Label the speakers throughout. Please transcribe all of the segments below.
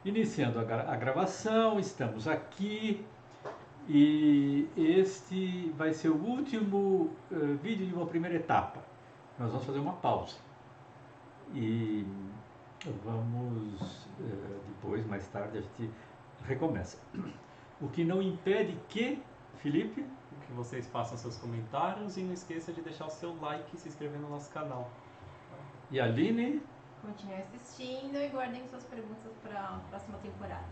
Speaker 1: Iniciando a gravação, estamos aqui e este vai ser o último vídeo de uma primeira etapa. Nós vamos fazer uma pausa e vamos depois, mais tarde, a gente recomeça. O que não impede que, Felipe,
Speaker 2: Que vocês façam seus comentários e não esqueça de deixar o seu like e se inscrever no nosso canal.
Speaker 1: e a Aline
Speaker 3: Continue assistindo e guardem suas perguntas para a próxima temporada.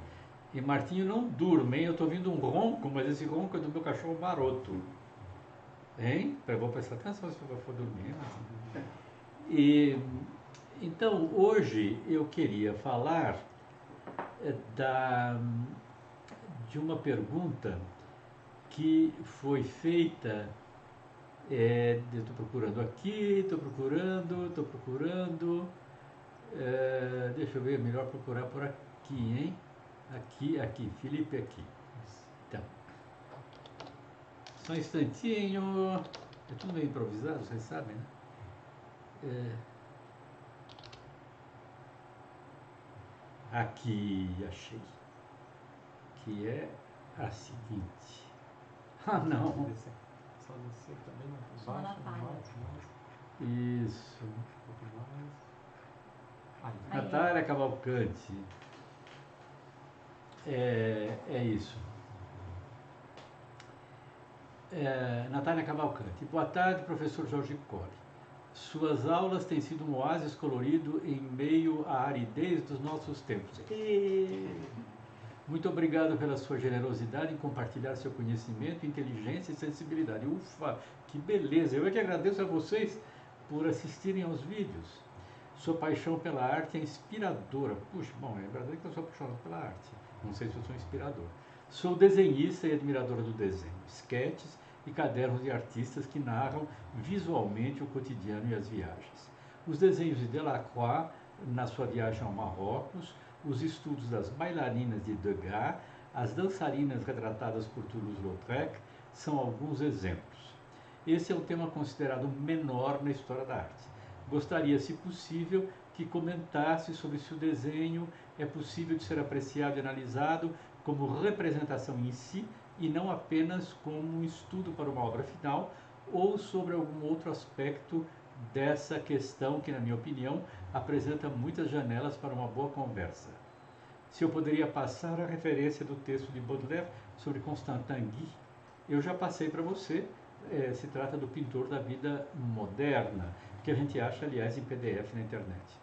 Speaker 1: e Martinho não dormem. Eu estou ouvindo um ronco, mas esse ronco é do meu cachorro maroto. Hein? Eu vou prestar atenção se eu for dormir. E então hoje eu queria falar da, de uma pergunta que foi feita. Estou procurando aqui, estou procurando. Deixa eu ver, é melhor procurar por aqui, hein? Aqui, Felipe aqui. Então, só um instantinho. É tudo meio improvisado, vocês sabem, né? Aqui, achei. Que é a seguinte. Ah, não.
Speaker 2: Só descer também,
Speaker 3: Só na
Speaker 2: baixo,
Speaker 3: página.
Speaker 2: mais.
Speaker 1: Isso.
Speaker 2: Um pouco mais.
Speaker 3: Aí.
Speaker 1: Natália Cavalcante. É isso. Natália Cavalcante. Boa tarde, professor Jorge Colli. Suas aulas têm sido um oásis colorido em meio à aridez dos nossos tempos. Muito obrigado pela sua generosidade em compartilhar seu conhecimento, inteligência e sensibilidade. Ufa, que beleza! Eu é que agradeço a vocês por assistirem aos vídeos. Sua paixão pela arte é inspiradora. Puxa, bom, é verdade que eu sou apaixonado pela arte. Não sei se eu sou inspirador. Sou desenhista e admiradora do desenho. Esquetes e cadernos de artistas que narram visualmente o cotidiano e as viagens. Os desenhos de Delacroix na sua viagem ao Marrocos, os estudos das bailarinas de Degas, as dançarinas retratadas por Toulouse-Lautrec são alguns exemplos. Esse é um tema considerado menor na história da arte. Gostaria, se possível, que comentasse sobre se o desenho é possível de ser apreciado e analisado como representação em si e não apenas como um estudo para uma obra final, ou sobre algum outro aspecto dessa questão que, na minha opinião, apresenta muitas janelas para uma boa conversa. Se eu poderia passar a referência do texto de Baudelaire sobre Constantin Guy, eu já passei para você. Se trata do Pintor da Vida Moderna, que a gente acha, aliás, em PDF na internet.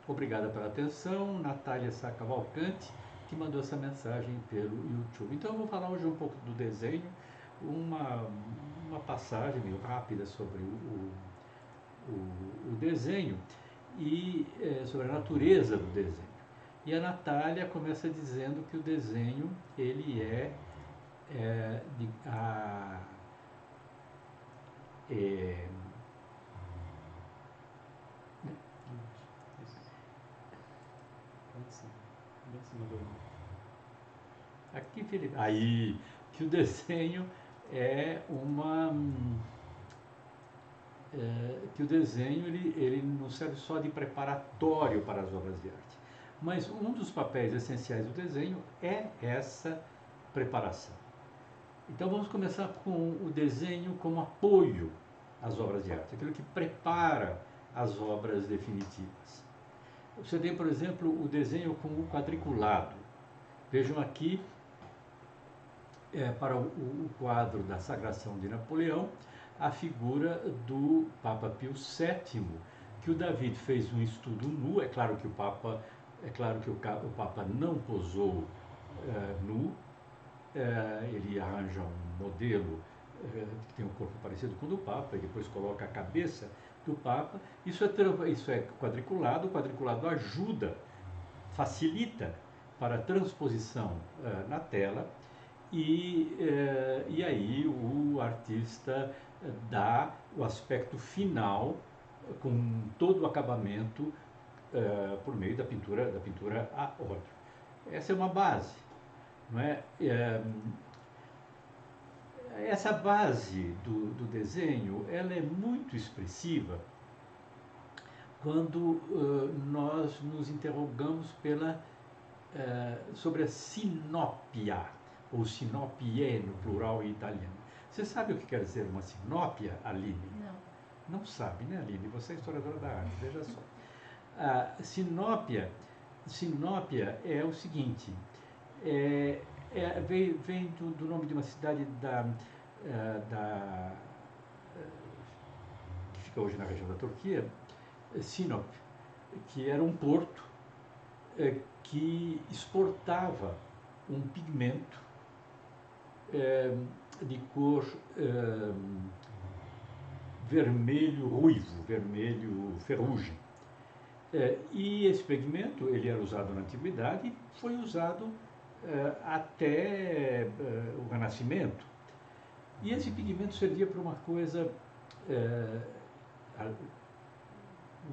Speaker 1: Obrigada pela atenção, Natália Cavalcante, que mandou essa mensagem pelo YouTube. Então eu vou falar hoje um pouco do desenho, uma passagem meio rápida sobre o desenho e sobre a natureza do desenho. E a Natália começa dizendo que o desenho ele é
Speaker 2: Bem em cima do olho.
Speaker 1: aqui, Felipe. Aí, que o desenho é uma. Que o desenho ele não serve só de preparatório para as obras de arte, mas um dos papéis essenciais do desenho é essa preparação. Então vamos começar com o desenho como apoio às obras de arte, aquilo que prepara as obras definitivas. Você tem, por exemplo, o desenho com o quadriculado. Vejam aqui, para o quadro da Sagração de Napoleão, a figura do Papa Pio VII, que o David fez um estudo nu. É claro que o Papa não posou nu. Ele arranja um modelo que tem um corpo parecido com o do Papa e depois coloca a cabeça do Papa. Isso é quadriculado. O quadriculado ajuda, facilita para a transposição na tela. E aí o artista dá o aspecto final com todo o acabamento por meio da pintura a óleo. Essa é uma base, não é? Essa base do desenho ela é muito expressiva quando nós nos interrogamos sobre a sinopia, ou sinopie no plural em italiano. Você sabe o que quer dizer uma sinopia, Aline?
Speaker 3: Não.
Speaker 1: Não sabe, né, Aline? Você é historiadora da arte, veja só. A sinopia é o seguinte, vem do nome de uma cidade que fica hoje na região da Turquia, Sinop, que era um porto que exportava um pigmento de cor vermelho ruivo, vermelho ferrugem. E esse pigmento, ele era usado na antiguidade e foi usado até o Renascimento. E esse pigmento servia para uma coisa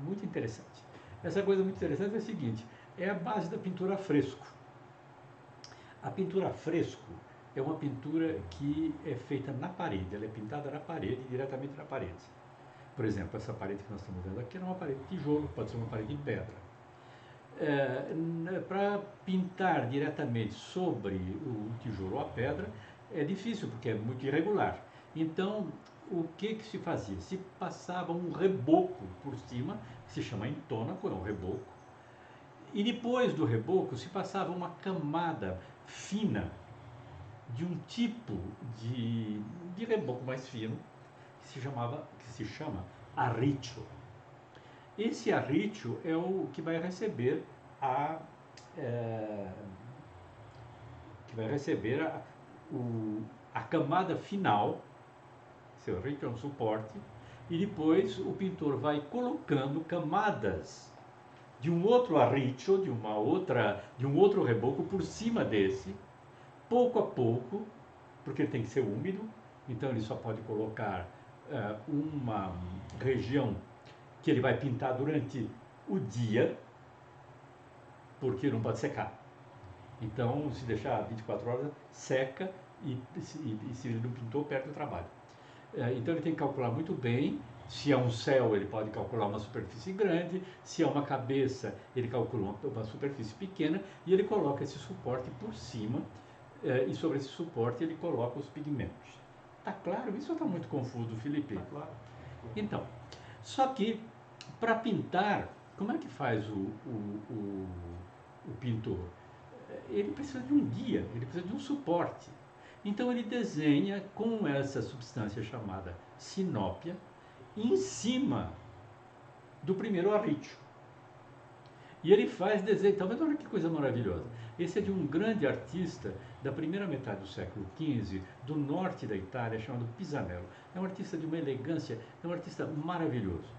Speaker 1: muito interessante. Essa coisa muito interessante é a seguinte, é a base da pintura a fresco. A pintura a fresco é uma pintura que é feita na parede, ela é pintada na parede, diretamente na parede. Por exemplo, essa parede que nós estamos vendo aqui é uma parede de tijolo, pode ser uma parede de pedra. Para pintar diretamente sobre o tijolo ou a pedra é difícil, porque é muito irregular. Então, o que se fazia? Se passava um reboco por cima, que se chama intônaco, é um reboco, e depois do reboco se passava uma camada fina de um tipo de reboco mais fino, que se chama arriccio. Esse arriccio é o que vai receber a camada final. Seu arriccio é um suporte, e depois o pintor vai colocando camadas de um outro arriccio, de um outro reboco por cima desse, pouco a pouco, porque ele tem que ser úmido, então ele só pode colocar uma região que ele vai pintar durante o dia, porque não pode secar. Então, se deixar 24 horas, seca e se ele não pintou, perde o trabalho. Então ele tem que calcular muito bem. Se é um céu, ele pode calcular uma superfície grande, se é uma cabeça, ele calcula uma superfície pequena e ele coloca esse suporte por cima e sobre esse suporte ele coloca os pigmentos. Tá claro? Isso está muito confuso, Felipe?
Speaker 2: Tá claro.
Speaker 1: Então, só que para pintar, como é que faz o pintor? Ele precisa de um guia, ele precisa de um suporte. Então ele desenha com essa substância chamada sinópia em cima do primeiro arriccio. E ele faz desenho, tá vendo? Olha que coisa maravilhosa. Esse é de um grande artista da primeira metade do século XV, do norte da Itália, chamado Pisanello. É um artista de uma elegância, é um artista maravilhoso.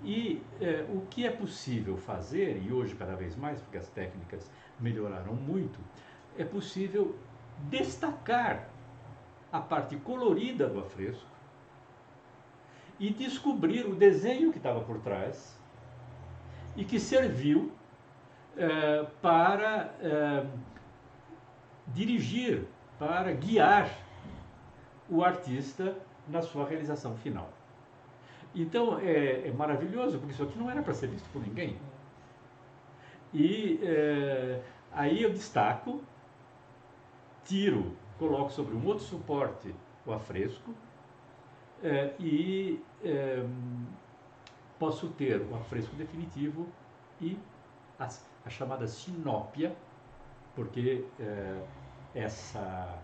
Speaker 1: E o que é possível fazer, e hoje cada vez mais, porque as técnicas melhoraram muito, é possível destacar a parte colorida do afresco e descobrir o desenho que estava por trás e que serviu para dirigir, para guiar o artista na sua realização final. Então é maravilhoso, porque isso aqui não era para ser visto por ninguém. E aí eu destaco, tiro, coloco sobre um outro suporte o afresco e posso ter o afresco definitivo e a chamada sinópia, porque essa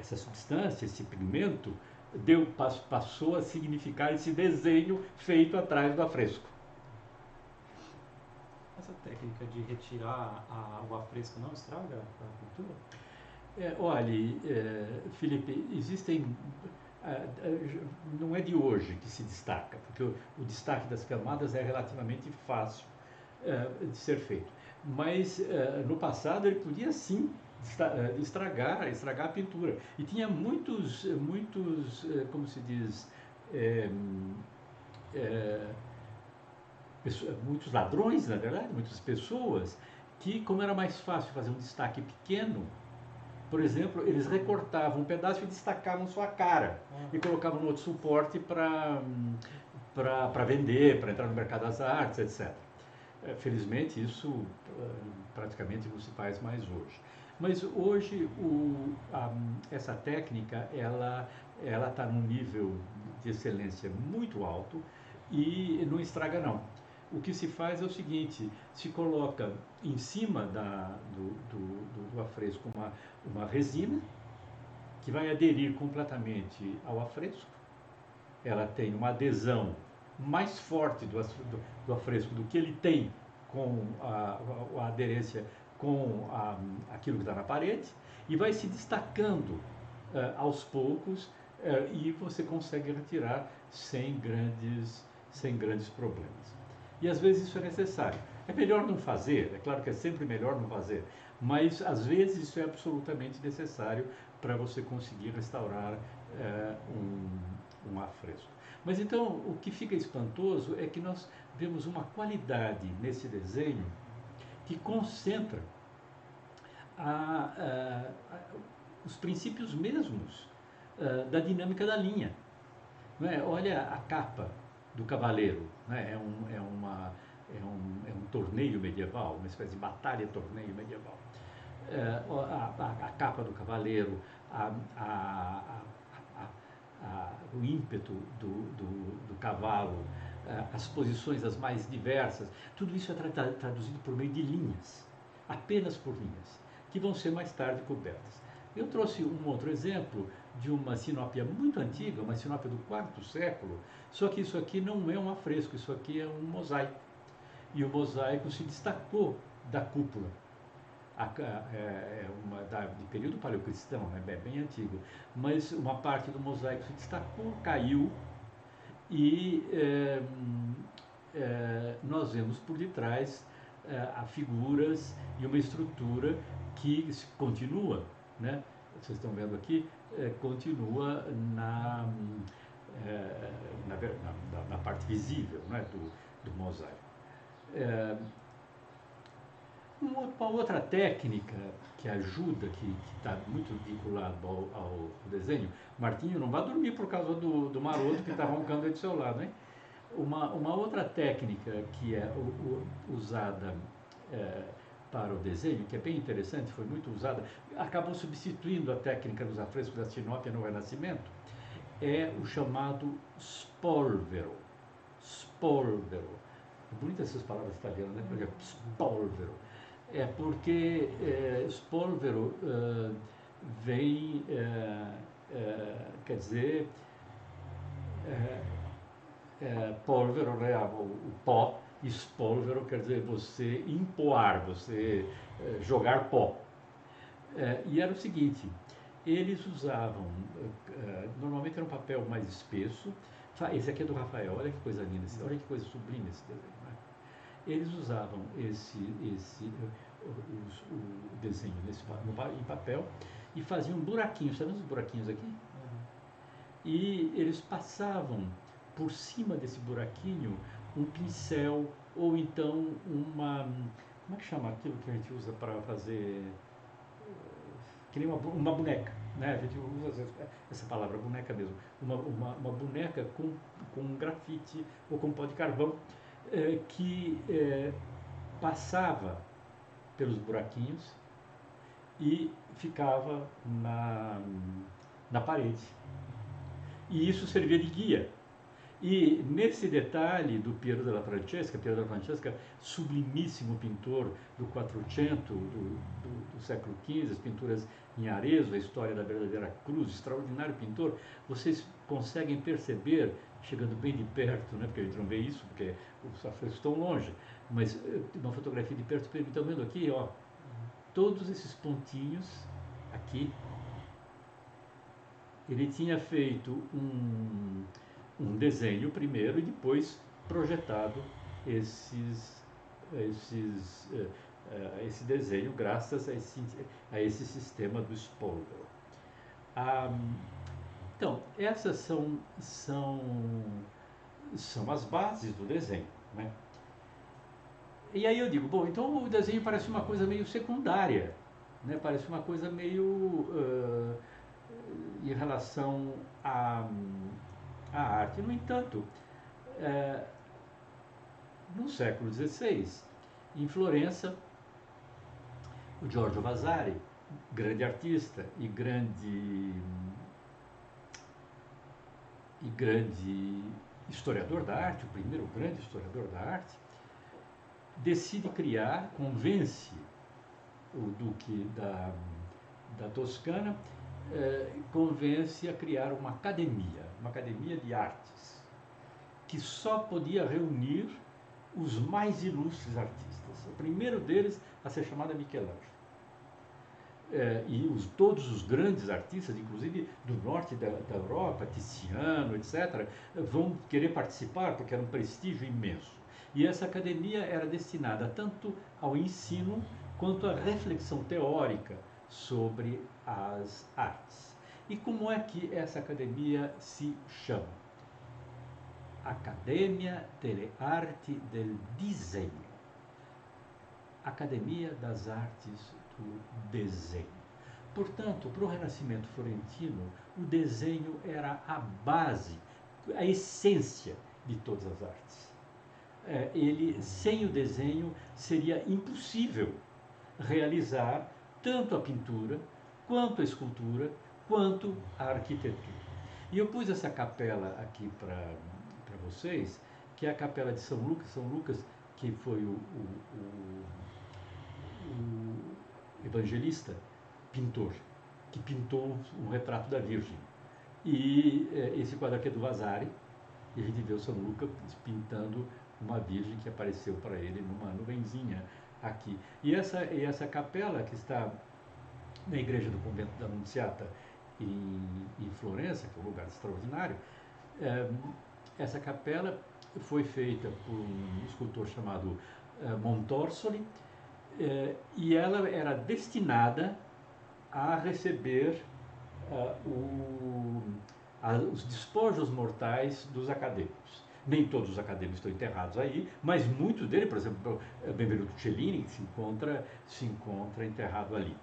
Speaker 1: substância, esse pigmento, passou a significar esse desenho feito atrás do afresco.
Speaker 2: Essa técnica de retirar o afresco não estraga a pintura?
Speaker 1: Olha, Felipe, existem... não é de hoje que se destaca, porque o destaque das camadas é relativamente fácil de ser feito. Mas no passado ele podia sim estragar a pintura. E tinha muitos como se diz, muitos ladrões, na verdade, muitas pessoas, que como era mais fácil fazer um destaque pequeno, por exemplo, eles recortavam um pedaço e destacavam sua cara e colocavam no outro suporte para para vender, para entrar no mercado das artes, etc. Felizmente isso praticamente não se faz mais hoje. Mas hoje essa técnica ela está num nível de excelência muito alto e não estraga não. O que se faz é o seguinte: se coloca em cima do afresco uma resina que vai aderir completamente ao afresco. Ela tem uma adesão mais forte do afresco do que ele tem com a aderência com aquilo que está na parede, e vai se destacando aos poucos, e você consegue retirar sem grandes problemas. E às vezes isso é necessário. É melhor não fazer, é claro que é sempre melhor não fazer, mas às vezes isso é absolutamente necessário para você conseguir restaurar um afresco. Mas então o que fica espantoso é que nós vemos uma qualidade nesse desenho que concentra os princípios mesmos da dinâmica da linha. Não é? Olha a capa do cavaleiro, né? É um torneio medieval, uma espécie de batalha-torneio medieval. A capa do cavaleiro, o ímpeto do cavalo, as posições as mais diversas, tudo isso é traduzido por meio de linhas, apenas por linhas, que vão ser mais tarde cobertas. Eu trouxe um outro exemplo de uma sinópia muito antiga, uma sinópia do IV século, só que isso aqui não é um afresco, isso aqui é um mosaico. E o mosaico se destacou da cúpula. De período paleocristão, né? Bem antigo, mas uma parte do mosaico se destacou, caiu, e nós vemos por detrás figuras e uma estrutura que continua, né? Vocês estão vendo aqui, continua na parte visível, né? do mosaico. Uma outra técnica que ajuda, que está muito vinculado ao desenho, Martinho, não vá dormir por causa do maroto que está roncando aí do seu lado, hein? Uma outra técnica que é usada para o desenho, que é bem interessante, foi muito usada, acabou substituindo a técnica dos afrescos da Sinópia no Renascimento, é o chamado spolvero. Spolvero. Bonitas essas palavras italianas, né? Por exemplo, spolvero. É porque spolvero vem, quer dizer, polvero, né? O pó, e spolvero quer dizer você empoar, você jogar pó. E era o seguinte: eles usavam, normalmente era um papel mais espesso. Esse aqui é do Rafael, olha que coisa linda, olha que coisa sublime esse desenho, né? Eles usavam o desenho em papel e faziam buraquinhos, sabe os buraquinhos aqui? E eles passavam por cima desse buraquinho um pincel, ou então como é que chama aquilo que a gente usa para fazer, que nem uma boneca, né? A gente usa essa palavra, boneca mesmo, uma boneca com grafite ou com pó de carvão, que passava pelos buraquinhos e ficava na parede. E isso servia de guia. E nesse detalhe do Piero della Francesca, sublimíssimo pintor do Quattrocento, do século XV, as pinturas em Arezzo, a história da verdadeira cruz, extraordinário pintor, vocês conseguem perceber, chegando bem de perto, né, porque a gente não vê isso, porque os afrescos estão longe, mas uma fotografia de perto, estão vendo aqui, ó, todos esses pontinhos aqui. Ele tinha feito um desenho primeiro e depois projetado esse desenho graças a esse sistema do spolvero. Então, essas são as bases do desenho, né? E aí eu digo, bom, então o desenho parece uma coisa meio secundária, né? Parece uma coisa meio em relação à arte. No entanto, No século XVI, em Florença, o Giorgio Vasari, grande artista e grande historiador da arte, o primeiro grande historiador da arte, decide criar, convence o duque da Toscana, convence a criar uma academia de artes, que só podia reunir os mais ilustres artistas. O primeiro deles a ser chamado é Michelangelo. Todos os grandes artistas, inclusive do norte da Europa, Tiziano, etc., vão querer participar porque era um prestígio imenso. E essa academia era destinada tanto ao ensino quanto à reflexão teórica sobre as artes. E como é que essa academia se chama? Accademia delle Arti del Disegno. Academia das Artes do Desenho. Portanto, para o Renascimento florentino, o desenho era a base, a essência de todas as artes. Sem o desenho, seria impossível realizar tanto a pintura, quanto a escultura, quanto a arquitetura. E eu pus essa capela aqui para vocês, que é a capela de São Lucas. São Lucas, que foi o evangelista, pintor, que pintou um retrato da Virgem. E esse quadro aqui é do Vasari, e a gente vê o São Lucas pintando uma Virgem que apareceu para ele numa nuvenzinha aqui. E essa capela que está na igreja do convento da Nunziata em Florença, que é um lugar extraordinário, essa capela foi feita por um escultor chamado Montorsoli, e ela era destinada a receber os despojos mortais dos acadêmicos. Nem todos os acadêmicos estão enterrados aí, mas muitos deles, por exemplo, Benvenuto Cellini, se encontra enterrado ali.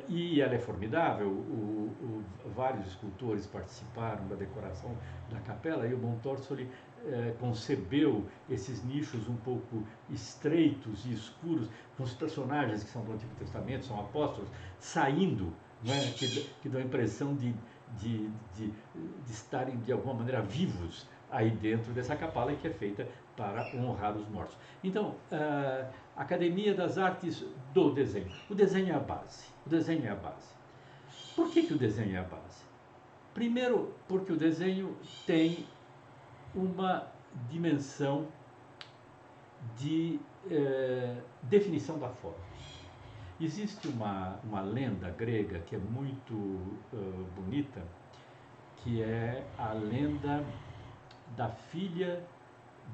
Speaker 1: E ela é formidável, vários escultores participaram da decoração da capela, e o Montorsoli concebeu esses nichos um pouco estreitos e escuros, com os personagens que são do Antigo Testamento, são apóstolos, saindo, né, que dão a impressão de estarem de alguma maneira vivos aí dentro dessa capela, que é feita para honrar os mortos. Então, a Academia das Artes do Desenho. O desenho é a base. O desenho é a base. Por que o desenho é a base? Primeiro, porque o desenho tem uma dimensão de definição da forma. Existe uma lenda grega que é muito bonita, que é a lenda da filha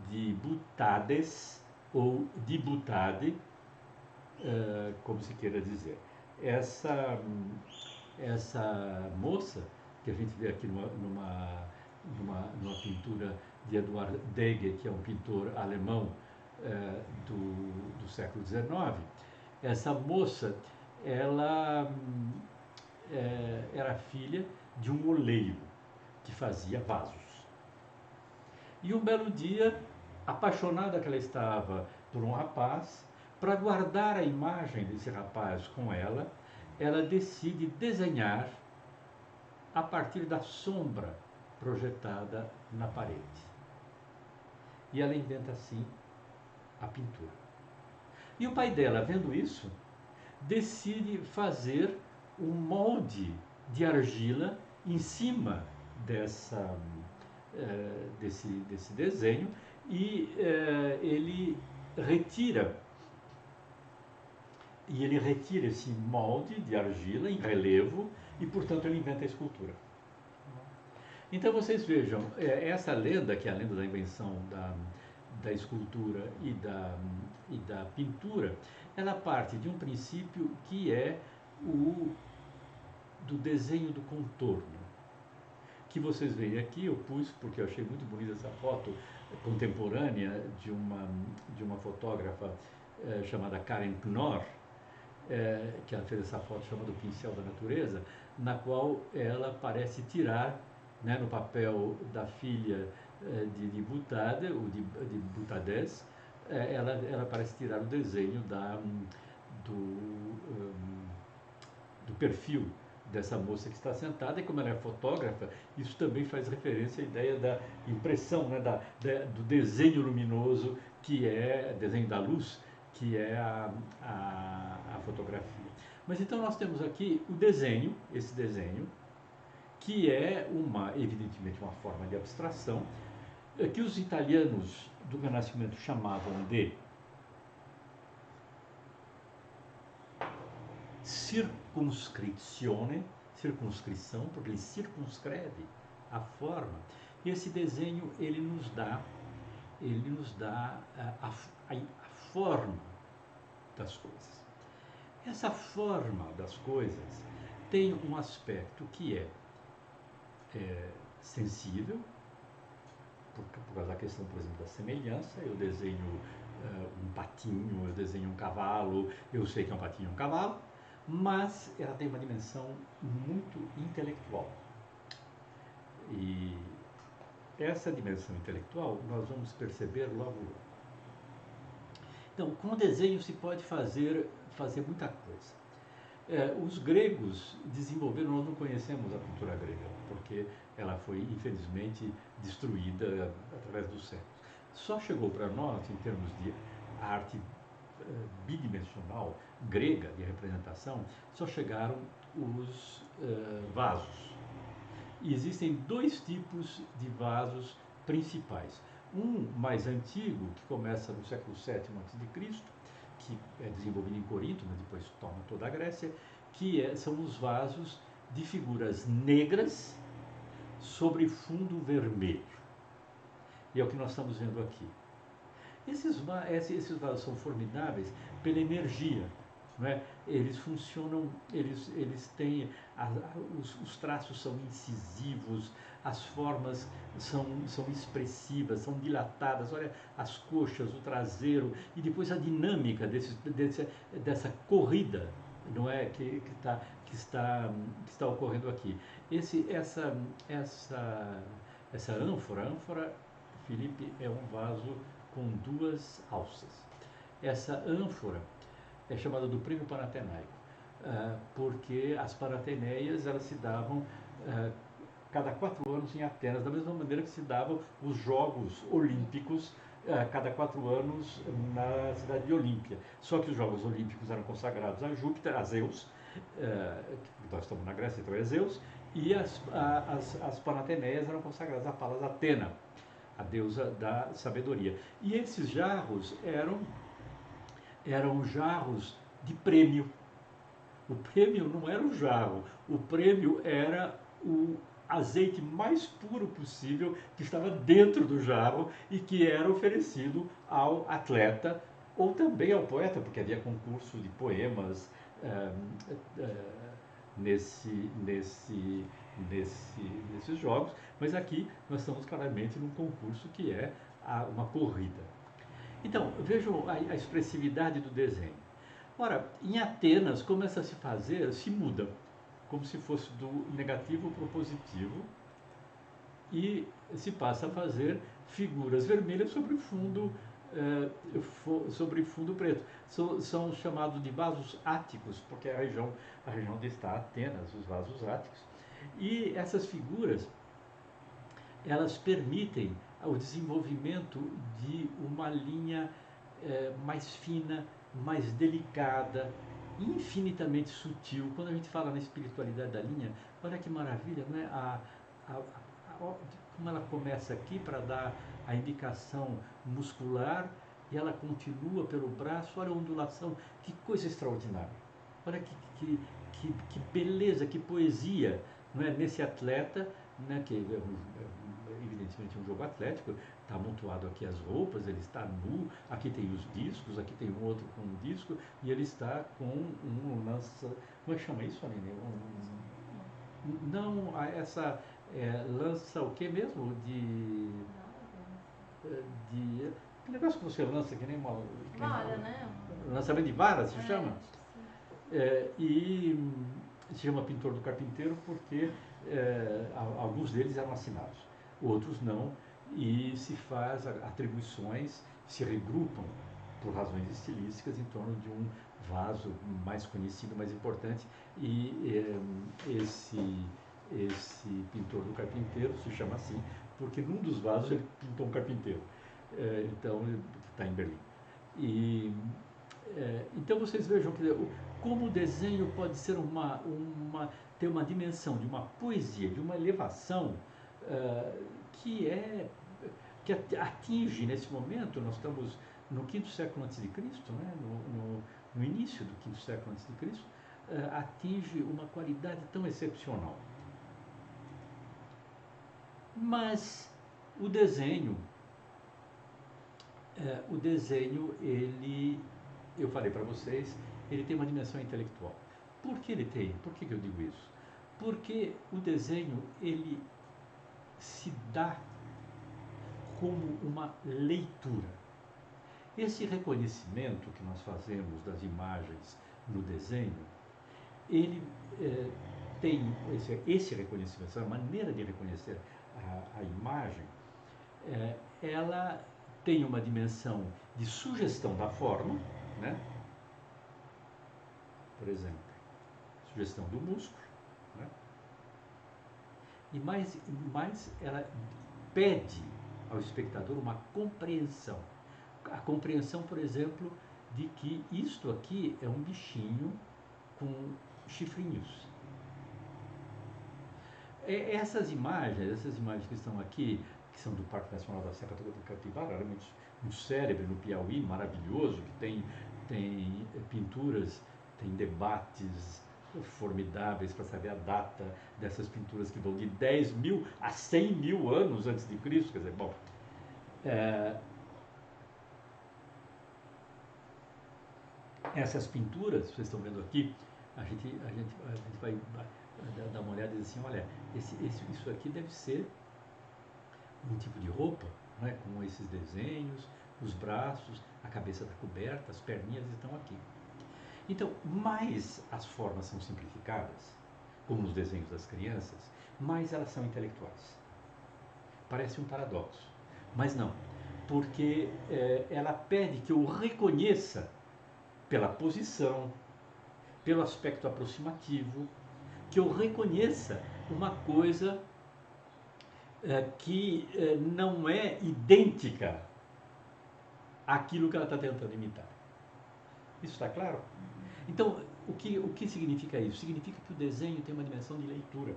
Speaker 1: de Butades, ou de Butade, como se queira dizer. Essa moça, que a gente vê aqui numa pintura de Eduard Degas, que é um pintor alemão do século XIX, essa moça, ela era filha de um oleiro que fazia vasos. E um belo dia, apaixonada que ela estava por um rapaz, para guardar a imagem desse rapaz com ela decide desenhar a partir da sombra projetada na parede. E ela inventa assim a pintura. E o pai dela, vendo isso, decide fazer um molde de argila em cima desse desenho, e ele retira esse molde de argila em relevo, e portanto ele inventa a escultura. Então vocês vejam, essa lenda, que é a lenda da invenção da escultura e da pintura, ela parte de um princípio que é o do desenho do contorno, que vocês veem aqui. Eu pus porque eu achei muito bonita essa foto contemporânea de uma fotógrafa chamada Karen Knorr, que ela fez essa foto chamada O Pincel da Natureza, na qual ela parece tirar, né, no papel da filha de Butade, ou de Butadez, ela parece tirar o desenho do perfil dessa moça que está sentada, e como ela é fotógrafa, isso também faz referência à ideia da impressão, né, do desenho luminoso, que é desenho da luz, que é a fotografia. Mas então nós temos aqui o desenho, esse desenho, que é evidentemente uma forma de abstração, que os italianos do Renascimento chamavam de circunscrição, porque ele circunscreve a forma. E esse desenho ele nos dá a forma das coisas. Essa forma das coisas tem um aspecto que é sensível, por causa da questão, por exemplo, da semelhança. Eu desenho um patinho, eu desenho um cavalo, eu sei que é um patinho e um cavalo, mas ela tem uma dimensão muito intelectual. E essa dimensão intelectual nós vamos perceber logo. Então, com o desenho se pode fazer muita coisa. Os gregos desenvolveram, nós não conhecemos a cultura grega, porque ela foi infelizmente destruída através dos séculos. Só chegou para nós, em termos de arte bidimensional grega, de representação, só chegaram os vasos. E existem dois tipos de vasos principais. Um mais antigo, que começa no século VII a.C., que é desenvolvido em Corinto, mas depois toma toda a Grécia, são os vasos de figuras negras sobre fundo vermelho. E é o que nós estamos vendo aqui. Esses vasos são formidáveis pela energia. Não é? Eles funcionam, eles têm, os traços são incisivos, as formas são expressivas, são dilatadas. Olha as coxas, o traseiro, e depois a dinâmica dessa corrida, não é, que está ocorrendo aqui. Essa ânfora, Felipe, é um vaso com duas alças. Essa ânfora é chamada do prêmio Panatenaico, porque as Panateneias elas se davam cada 4 anos em Atenas, da mesma maneira que se davam os Jogos Olímpicos cada 4 anos na cidade de Olímpia. Só que os Jogos Olímpicos eram consagrados a Júpiter, a Zeus, nós estamos na Grécia, então é Zeus, e as Panateneias eram consagradas a Palas Atena, a deusa da sabedoria. E esses jarros eram jarros de prêmio. O prêmio não era o jarro, o prêmio era o azeite mais puro possível que estava dentro do jarro e que era oferecido ao atleta ou também ao poeta, porque havia concurso de poemas nesses jogos, mas aqui nós estamos claramente num concurso que é uma corrida. Então, vejam a expressividade do desenho. Ora, em Atenas começa a se muda, como se fosse do negativo para o positivo, e se passa a fazer figuras vermelhas sobre fundo preto. São chamados de vasos áticos, porque é a região onde está Atenas, os vasos áticos. E essas figuras, elas permitem o desenvolvimento de uma linha mais fina, mais delicada, infinitamente sutil. Quando a gente fala na espiritualidade da linha, olha que maravilha, não é? Como ela começa aqui para dar a indicação muscular e ela continua pelo braço. Olha a ondulação, que coisa extraordinária. Olha que beleza, que poesia, não é? Nesse atleta, né, que evidentemente é um jogo atlético, está amontoado aqui as roupas, ele está nu, aqui tem os discos, aqui tem um outro com um disco, e ele está com um lança... Como é que chama isso, Aline? Não, essa lança o que mesmo? Que negócio que você lança, que nem uma...
Speaker 3: Vara, né?
Speaker 1: Lançamento de vara, se chama? E se chama Pintor do Carpinteiro porque alguns deles eram assinados, outros não, e se faz atribuições, se regrupam por razões estilísticas em torno de um vaso mais conhecido, mais importante, e esse pintor do carpinteiro se chama assim porque num dos vasos ele pintou um carpinteiro. Então, ele está em Berlim. Então vocês vejam que como o desenho pode ser ter uma dimensão de uma poesia, de uma elevação que atinge nesse momento. Nós estamos no quinto século antes de Cristo, né? no início do quinto século antes de Cristo, atinge uma qualidade tão excepcional. Mas o desenho, ele, eu falei para vocês, ele tem uma dimensão intelectual. Por que ele tem? Por que eu digo isso? Porque o desenho, ele se dá como uma leitura. Esse reconhecimento que nós fazemos das imagens no desenho, ele tem esse reconhecimento, essa maneira de reconhecer a imagem, ela tem uma dimensão de sugestão da forma, né? Por exemplo, sugestão do músculo, né? E mais ela pede ao espectador uma compreensão. A compreensão, por exemplo, de que isto aqui é um bichinho com chifrinhos. Essas imagens que estão aqui, que são do Parque Nacional da Serra do Capibara, realmente um cérebro no Piauí maravilhoso, que tem pinturas, tem debates formidáveis para saber a data dessas pinturas que vão de 10 mil a 100 mil anos antes de Cristo. Quer dizer, bom, essas pinturas, vocês estão vendo aqui, a gente vai dar uma olhada e dizer assim, olha, isso aqui deve ser um tipo de roupa, né, com esses desenhos, os braços, a cabeça está coberta, as perninhas estão aqui. Então, mais as formas são simplificadas, como nos desenhos das crianças, mais elas são intelectuais. Parece um paradoxo, mas não, porque ela pede que eu reconheça pela posição, pelo aspecto aproximativo, que eu reconheça uma coisa que não é idêntica àquilo que ela está tentando imitar. Isso está claro? Então, o que significa isso? Significa que o desenho tem uma dimensão de leitura.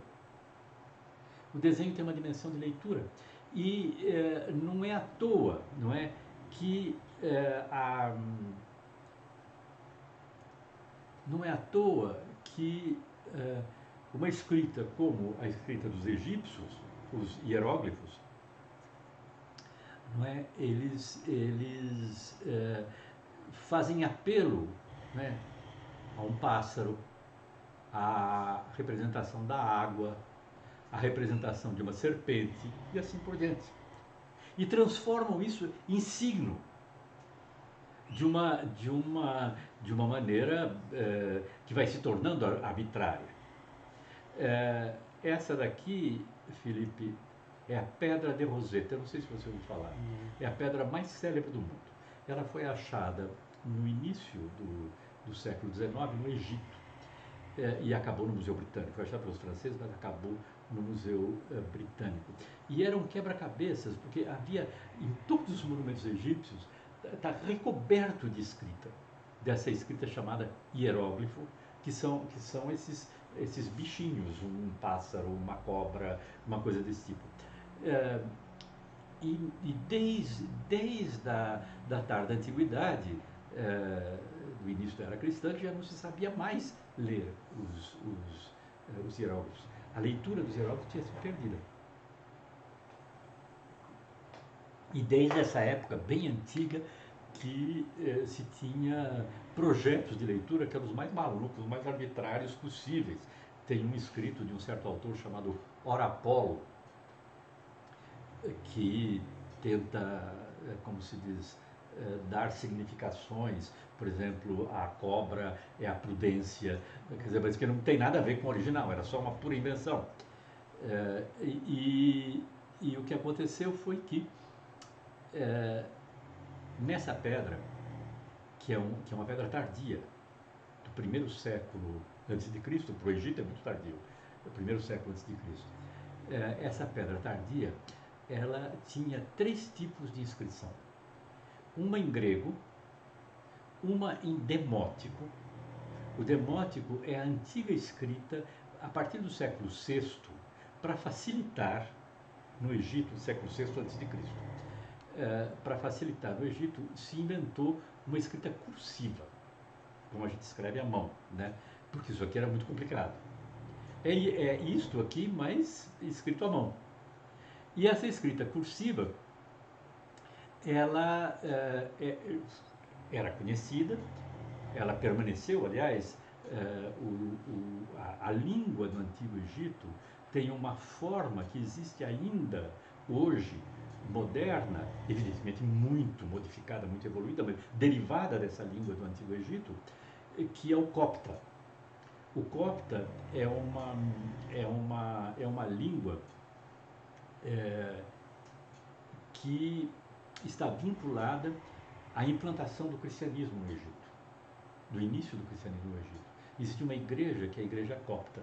Speaker 1: O desenho tem uma dimensão de leitura. E não é à toa, não é, que não é à toa que uma escrita como a escrita dos egípcios, os hieróglifos, não é, eles fazem apelo, né, a um pássaro, à representação da água, à representação de uma serpente e assim por diante. E transformam isso em signo de uma maneira que vai se tornando arbitrária. Essa daqui, Felipe, é a Pedra de Rosetta. Eu não sei se você ouviu falar. É a pedra mais célebre do mundo. Ela foi achada no início do século XIX no Egito e acabou no Museu Britânico. Foi achada pelos franceses, mas acabou no Museu Britânico. E era um quebra-cabeças, porque havia em todos os monumentos egípcios, está recoberto de escrita, dessa escrita chamada hieróglifo, que são esses bichinhos, um pássaro, uma cobra, uma coisa desse tipo. E desde a tarde da antiguidade, do início da era cristã, já não se sabia mais ler os hieróglifos. A leitura dos hieróglifos tinha sido perdida. E desde essa época bem antiga que se tinha projetos de leitura que eram os mais malucos, os mais arbitrários possíveis. Tem um escrito de um certo autor chamado Orapolo, que tenta, como se diz, dar significações. Por exemplo, a cobra é a prudência, quer dizer, mas que não tem nada a ver com o original, era só uma pura invenção. E o que aconteceu foi que nessa pedra, que é uma pedra tardia, do primeiro século antes de Cristo, para o Egito é muito tardio, o primeiro século antes de Cristo. Essa pedra tardia, ela tinha 3 tipos de inscrição. Uma em grego, uma em demótico. O demótico é a antiga escrita a partir do século VI para facilitar no Egito, no século VI a.C. Para facilitar no Egito, se inventou uma escrita cursiva, como a gente escreve à mão, né? Porque isso aqui era muito complicado. É isto aqui, mas escrito à mão. E essa escrita cursiva, ela era conhecida, ela permaneceu, aliás, a língua do Antigo Egito tem uma forma que existe ainda hoje, moderna, evidentemente muito modificada, muito evoluída, mas derivada dessa língua do Antigo Egito, que é o copta. O copta é uma língua que está vinculada à implantação do cristianismo no Egito, do início do cristianismo no Egito. Existe uma igreja que é a igreja copta.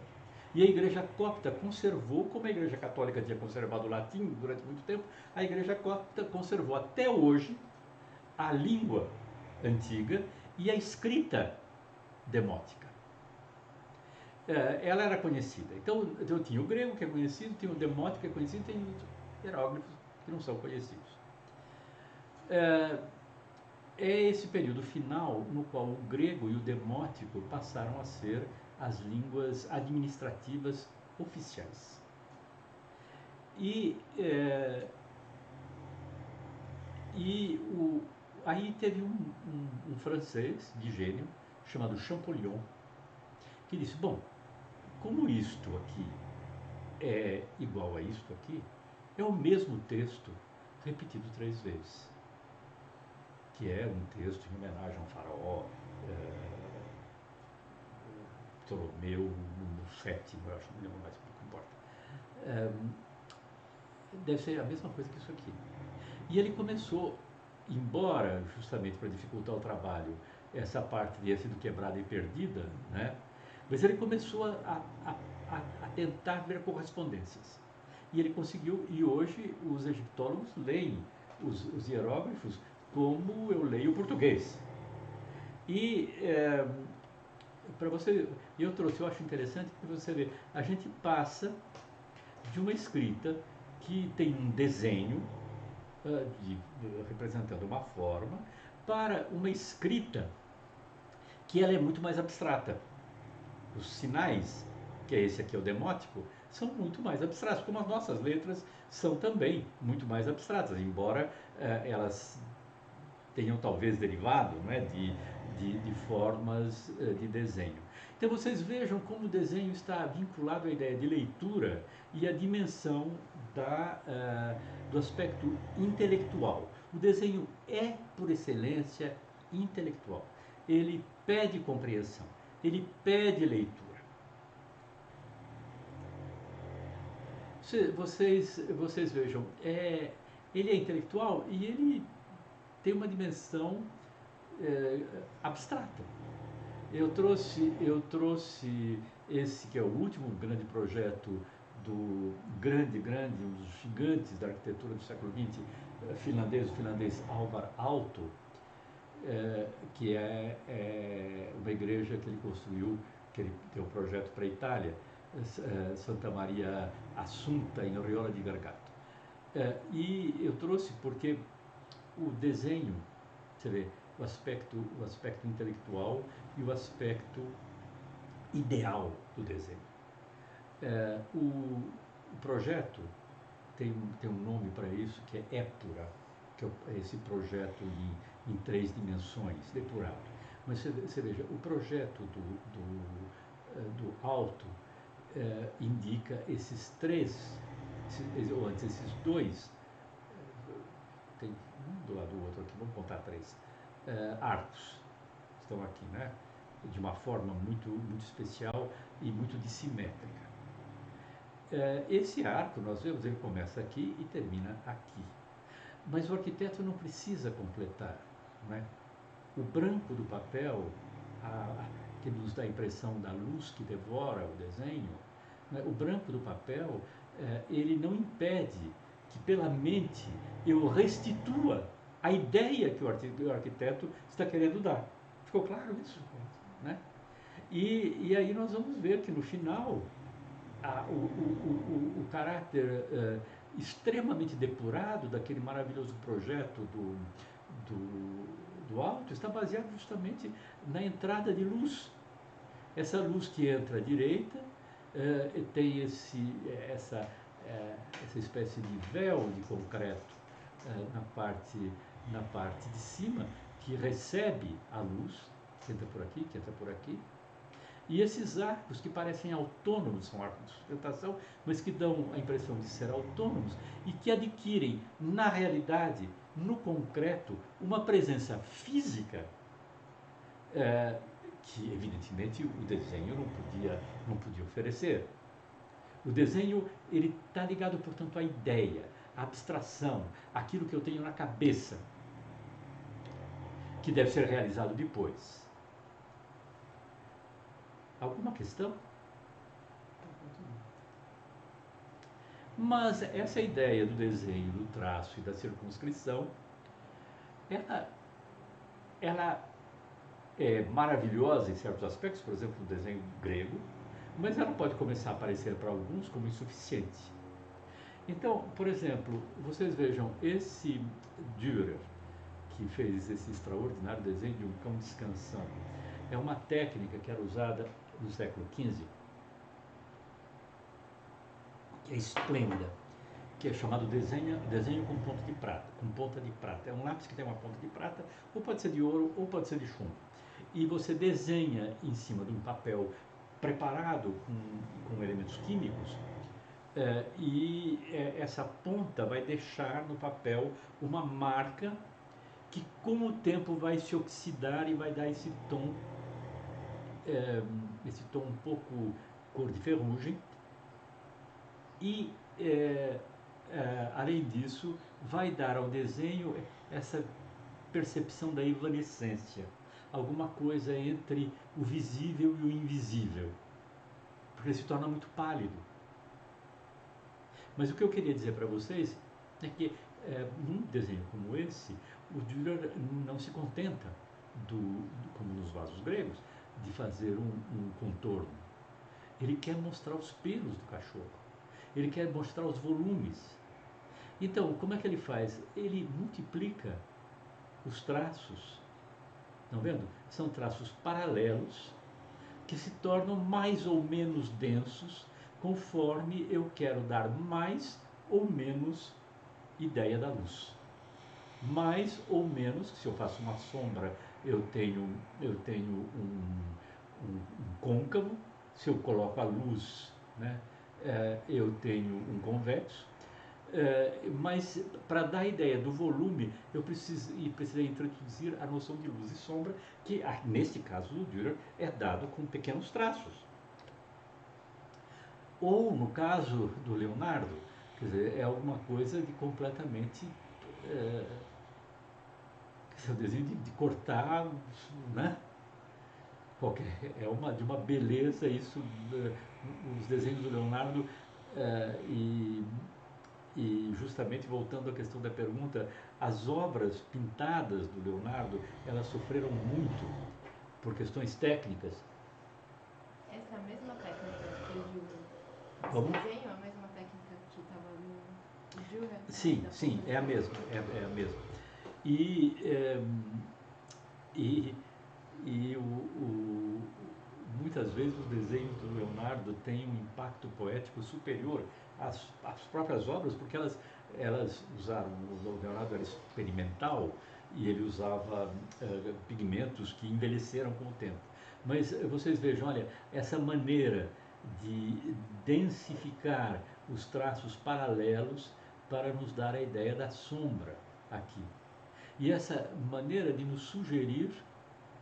Speaker 1: E a igreja copta conservou, como a igreja católica tinha conservado o latim durante muito tempo, a igreja copta conservou até hoje a língua antiga e a escrita demótica. Ela era conhecida. Então tinha o grego, que é conhecido, tinha o demótico, que é conhecido, e tem hieróglifos que não são conhecidos. É esse período final no qual o grego e o demótico passaram a ser as línguas administrativas oficiais. Aí teve um francês de gênio chamado Champollion, que disse, bom, como isto aqui é igual a isto aqui, é o mesmo texto repetido 3 vezes, que é um texto em homenagem a um faraó, Ptolomeu VII, eu acho, não lembro mais, pouco importa. Deve ser a mesma coisa que isso aqui. E ele começou, embora justamente para dificultar o trabalho, essa parte tenha sido quebrada e perdida, né? Mas ele começou a tentar ver correspondências. E ele conseguiu, e hoje os egiptólogos leem os hieróglifos como eu leio o português. E para você, eu acho interessante que você vê, a gente passa de uma escrita que tem um desenho representando uma forma para uma escrita que ela é muito mais abstrata. Os sinais, que é esse aqui é o demótico, são muito mais abstratos, como as nossas letras são também muito mais abstratas, embora elas tenham talvez derivado, não é, de formas de desenho. Então vocês vejam como o desenho está vinculado à ideia de leitura e à dimensão do aspecto intelectual. O desenho é, por excelência, intelectual. Ele pede compreensão, ele pede leitura. Vocês vejam, ele é intelectual e ele tem uma dimensão abstrata. Eu trouxe esse que é o último grande projeto do um dos gigantes da arquitetura do século XX, o finlandês Alvar Aalto, que é uma igreja que ele construiu, que ele deu um projeto para a Itália, Santa Maria Assunta, em Oriola di Gargato. E eu trouxe porque o desenho, você vê, o aspecto intelectual e o aspecto ideal do desenho. O projeto tem um nome para isso, que é Épura, que é esse projeto em 3 dimensões, depurado. Mas você veja, o projeto do Aalto indica esses 3, ou antes, esses 2, tem um do lado do outro aqui, vamos contar 3, arcos estão aqui, né? De uma forma muito, muito especial e muito dissimétrica. Esse arco, nós vemos, ele começa aqui e termina aqui. Mas o arquiteto não precisa completar, né? O branco do papel, que nos dá a impressão da luz que devora o desenho, né? O branco do papel, ele não impede que pela mente eu restitua a ideia que o arquiteto está querendo dar. Ficou claro isso? Né? E aí nós vamos ver que no final o caráter extremamente depurado daquele maravilhoso projeto do alto está baseado justamente na entrada de luz. Essa luz que entra à direita tem essa espécie de véu de concreto na parte de cima, que recebe a luz, que entra por aqui, que entra por aqui. E esses arcos que parecem autônomos, são arcos de sustentação, mas que dão a impressão de ser autônomos e que adquirem, na realidade, no concreto, uma presença física que, evidentemente, o desenho não podia oferecer. O desenho ele está ligado, portanto, à ideia, à abstração, àquilo que eu tenho na cabeça, que deve ser realizado depois. Alguma questão? Mas essa ideia do desenho, do traço e da circunscrição, ela é maravilhosa em certos aspectos, por exemplo, no desenho grego, mas ela pode começar a aparecer para alguns como insuficiente. Então, por exemplo, vocês vejam esse Dürer, que fez esse extraordinário desenho de um cão descansando. É uma técnica que era usada no século XV, que é esplêndida, que é chamado desenho com ponta de prata, com ponta de prata. É um lápis que tem uma ponta de prata, ou pode ser de ouro, ou pode ser de chumbo. E você desenha em cima de um papel preparado com elementos químicos, essa ponta vai deixar no papel uma marca que com o tempo vai se oxidar e vai dar esse tom um pouco cor de ferrugem. E além disso, vai dar ao desenho essa percepção da evanescência, alguma coisa entre o visível e o invisível, porque ele se torna muito pálido. Mas o que eu queria dizer para vocês é que num desenho como esse, o Dürer não se contenta, como nos vasos gregos, de fazer um contorno. Ele quer mostrar os pelos do cachorro, ele quer mostrar os volumes. Então, como é que ele faz? Ele multiplica os traços, estão vendo? São traços paralelos que se tornam mais ou menos densos conforme eu quero dar mais ou menos ideia da luz. Mais ou menos, se eu faço uma sombra, eu tenho um côncavo, se eu coloco a luz, né, eu tenho um convexo, mas para dar a ideia do volume, eu precisei introduzir a noção de luz e sombra, que neste caso do Dürer é dado com pequenos traços. Ou no caso do Leonardo, quer dizer, é alguma coisa de completamente o desenho de cortar, né? De uma beleza isso, os desenhos do Leonardo, e justamente voltando à questão da pergunta, as obras pintadas do Leonardo, elas sofreram muito por questões técnicas.
Speaker 3: Essa é a mesma técnica que o Dürer.
Speaker 1: Como?
Speaker 3: Esse desenho é a mesma técnica que estava no Dürer?
Speaker 1: Sim, sim, é a mesma, é a mesma. Muitas vezes os desenhos do Leonardo têm um impacto poético superior às próprias obras, porque elas usaram, o Leonardo era experimental e ele usava pigmentos que envelheceram com o tempo. Mas vocês vejam, olha, essa maneira de densificar os traços paralelos para nos dar a ideia da sombra aqui. E essa maneira de nos sugerir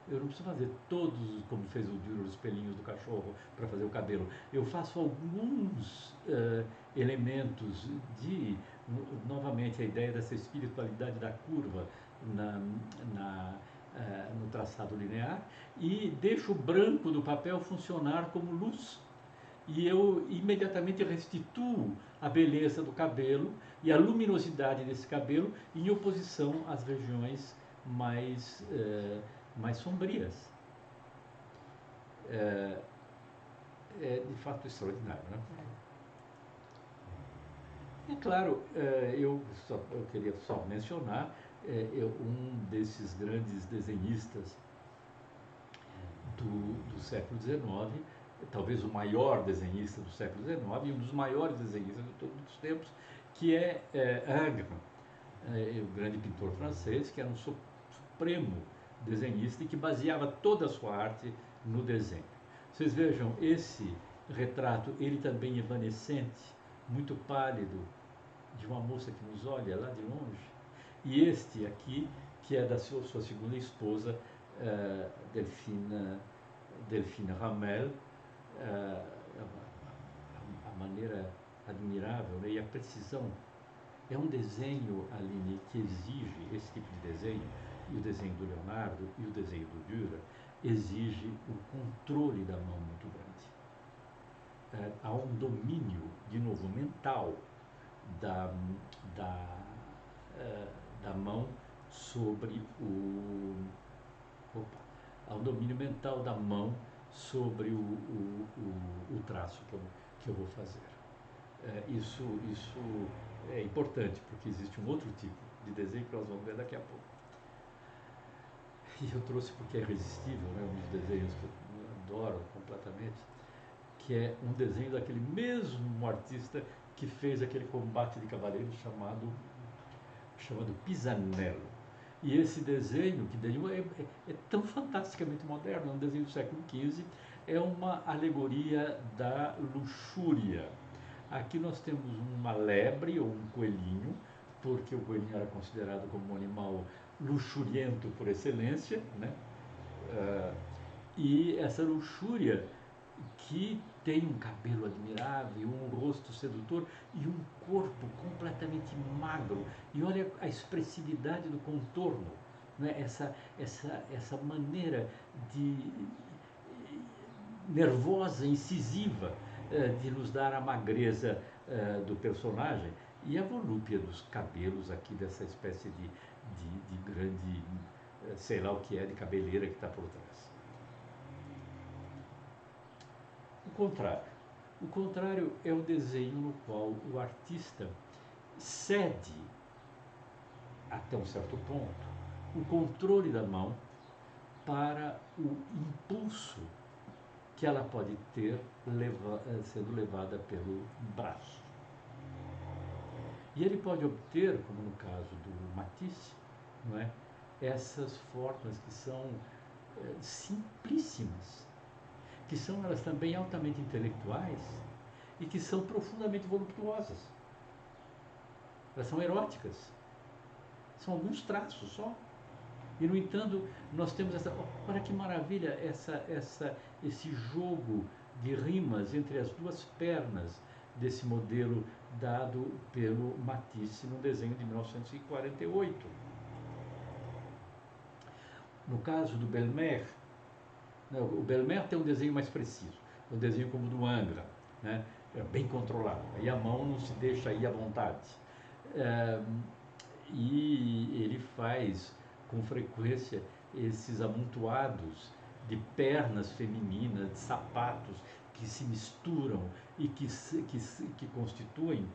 Speaker 1: Eu não preciso fazer todos, como fez o Dürer, os pelinhos do cachorro para fazer o cabelo. Eu faço alguns elementos de, novamente, a ideia dessa espiritualidade da curva na, no traçado linear, e deixo o branco do papel funcionar como luz. E eu imediatamente restituo a beleza do cabelo e a luminosidade desse cabelo em oposição às regiões mais sombrias. É de fato extraordinário, né? É claro, eu queria só mencionar um desses grandes desenhistas do século XIX, talvez o maior desenhista do século XIX e um dos maiores desenhistas de todos os tempos, que é Ingres, o grande pintor francês, que era um supremo desenhista e que baseava toda a sua arte no desenho. Vocês vejam, esse retrato, ele também evanescente, muito pálido, de uma moça que nos olha lá de longe, e este aqui, que é da sua segunda esposa, Delphine Ramel, a maneira admirável, né, e a precisão. É um desenho, Aline, que exige, esse tipo de desenho, e o desenho do Leonardo e o desenho do Dürer, exige um controle da mão muito grande. Há um domínio, de novo, mental da mão sobre há um domínio mental da mão sobre o traço que eu vou fazer. Isso é importante, porque existe um outro tipo de desenho que nós vamos ver daqui a pouco. E eu trouxe porque é irresistível, né, um dos desenhos que eu adoro completamente, que é um desenho daquele mesmo artista que fez aquele combate de cavaleiros chamado Pisanello. E esse desenho, que é tão fantasticamente moderno, é um desenho do século XV, é uma alegoria da luxúria. Aqui nós temos uma lebre ou um coelhinho, porque o coelhinho era considerado como um animal luxuriento por excelência, né? E essa luxúria que tem um cabelo admirável, um rosto sedutor e um corpo completamente magro. E olha a expressividade do contorno, né? Essa maneira nervosa, incisiva, de nos dar a magreza do personagem e a volúpia dos cabelos aqui dessa espécie de grande, sei lá o que é, de cabeleira que está por trás. O contrário é o desenho no qual o artista cede, até um certo ponto, o controle da mão para o impulso que ela pode ter sendo levada pelo braço. E ele pode obter, como no caso do Matisse, não é, essas formas que são simplíssimas, que são elas também altamente intelectuais e que são profundamente voluptuosas. Elas são eróticas. São alguns traços só. E, no entanto, nós temos essa... Olha que maravilha esse jogo de rimas entre as duas pernas desse modelo dado pelo Matisse no desenho de 1948. No caso do Belmer, o Belmer tem um desenho mais preciso, um desenho como o do Ingres, né? É bem controlado, aí a mão não se deixa ir à vontade. E ele faz com frequência esses amontoados de pernas femininas, de sapatos que se misturam e que constituem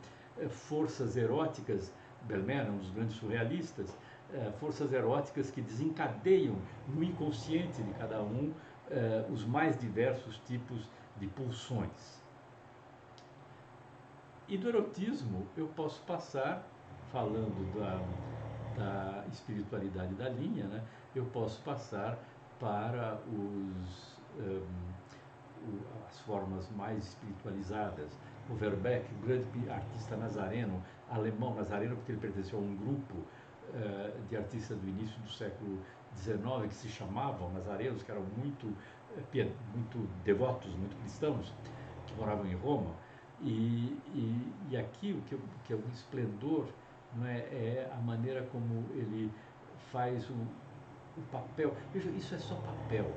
Speaker 1: forças eróticas. Belmer é um dos grandes surrealistas, forças eróticas que desencadeiam no inconsciente de cada um os mais diversos tipos de pulsões. E do erotismo eu posso passar, falando da espiritualidade da linha, né, eu posso passar para as formas mais espiritualizadas. O Verbeck, grande artista nazareno, alemão nazareno, porque ele pertenceu a um grupo de artistas do início do século XIX, que se chamavam nazarenos, que eram muito devotos, muito cristãos, que moravam em Roma. E aqui que é um esplendor, não é, é a maneira como ele faz o papel. Veja, isso é só papel.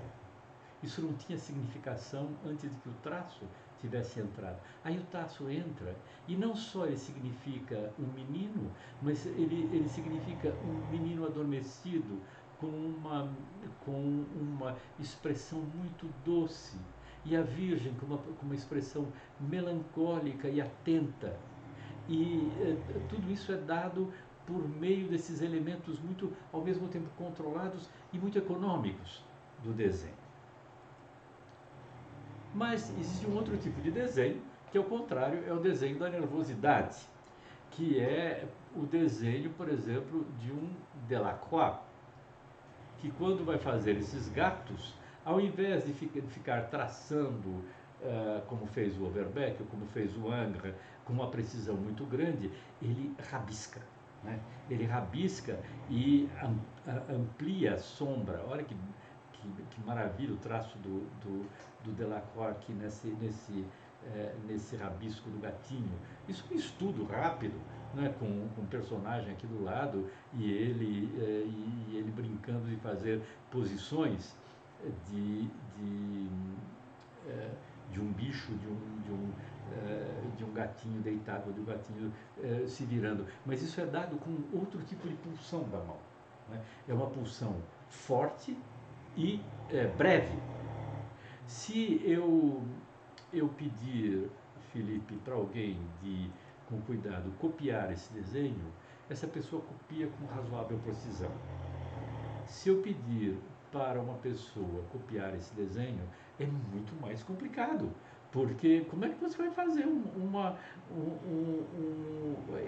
Speaker 1: Isso não tinha significação antes de que o traço tivesse entrado. Aí o traço entra e não só ele significa um menino, mas ele significa um menino adormecido com uma expressão muito doce. E a Virgem com uma expressão melancólica e atenta. E tudo isso é dado por meio desses elementos muito, ao mesmo tempo, controlados e muito econômicos do desenho. Mas existe um outro tipo de desenho, que ao contrário é o desenho da nervosidade, que é o desenho, por exemplo, de um Delacroix, que quando vai fazer esses gatos, ao invés de ficar traçando, como fez o Overbeck, ou como fez o Ingres, com uma precisão muito grande, ele rabisca. Né? Ele rabisca e amplia a sombra. Olha que maravilha o traço do Delacroix aqui nesse rabisco do gatinho. Isso é um estudo rápido, né, com um personagem aqui do lado e ele brincando de fazer posições de um bicho, de um gatinho deitado, de um gatinho se virando. Mas isso é dado com outro tipo de pulsão da mão. Né? É uma pulsão forte e breve. Se eu pedir, Felipe, para alguém com cuidado, copiar esse desenho, essa pessoa copia com razoável precisão. Se eu pedir para uma pessoa copiar esse desenho, é muito mais complicado. Porque como é que você vai fazer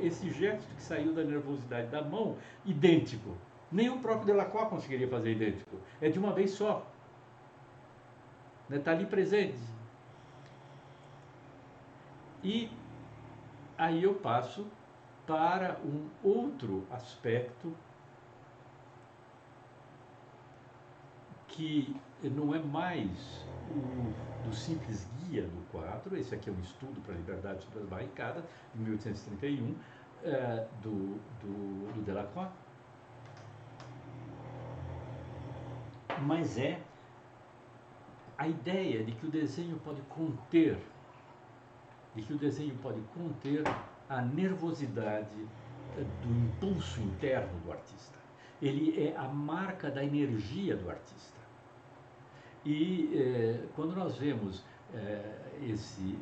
Speaker 1: esse gesto que saiu da nervosidade da mão idêntico? Nem o próprio Delacroix conseguiria fazer idêntico. É de uma vez só. Está ali presente. E aí eu passo para um outro aspecto que não é mais do simples guia do quadro. Esse aqui é um estudo para a liberdade sobre as barricadas, de 1831, do Delacroix. Mas é a ideia de que o desenho pode conter, a nervosidade do impulso interno do artista. Ele é a marca da energia do artista. E quando nós vemos esse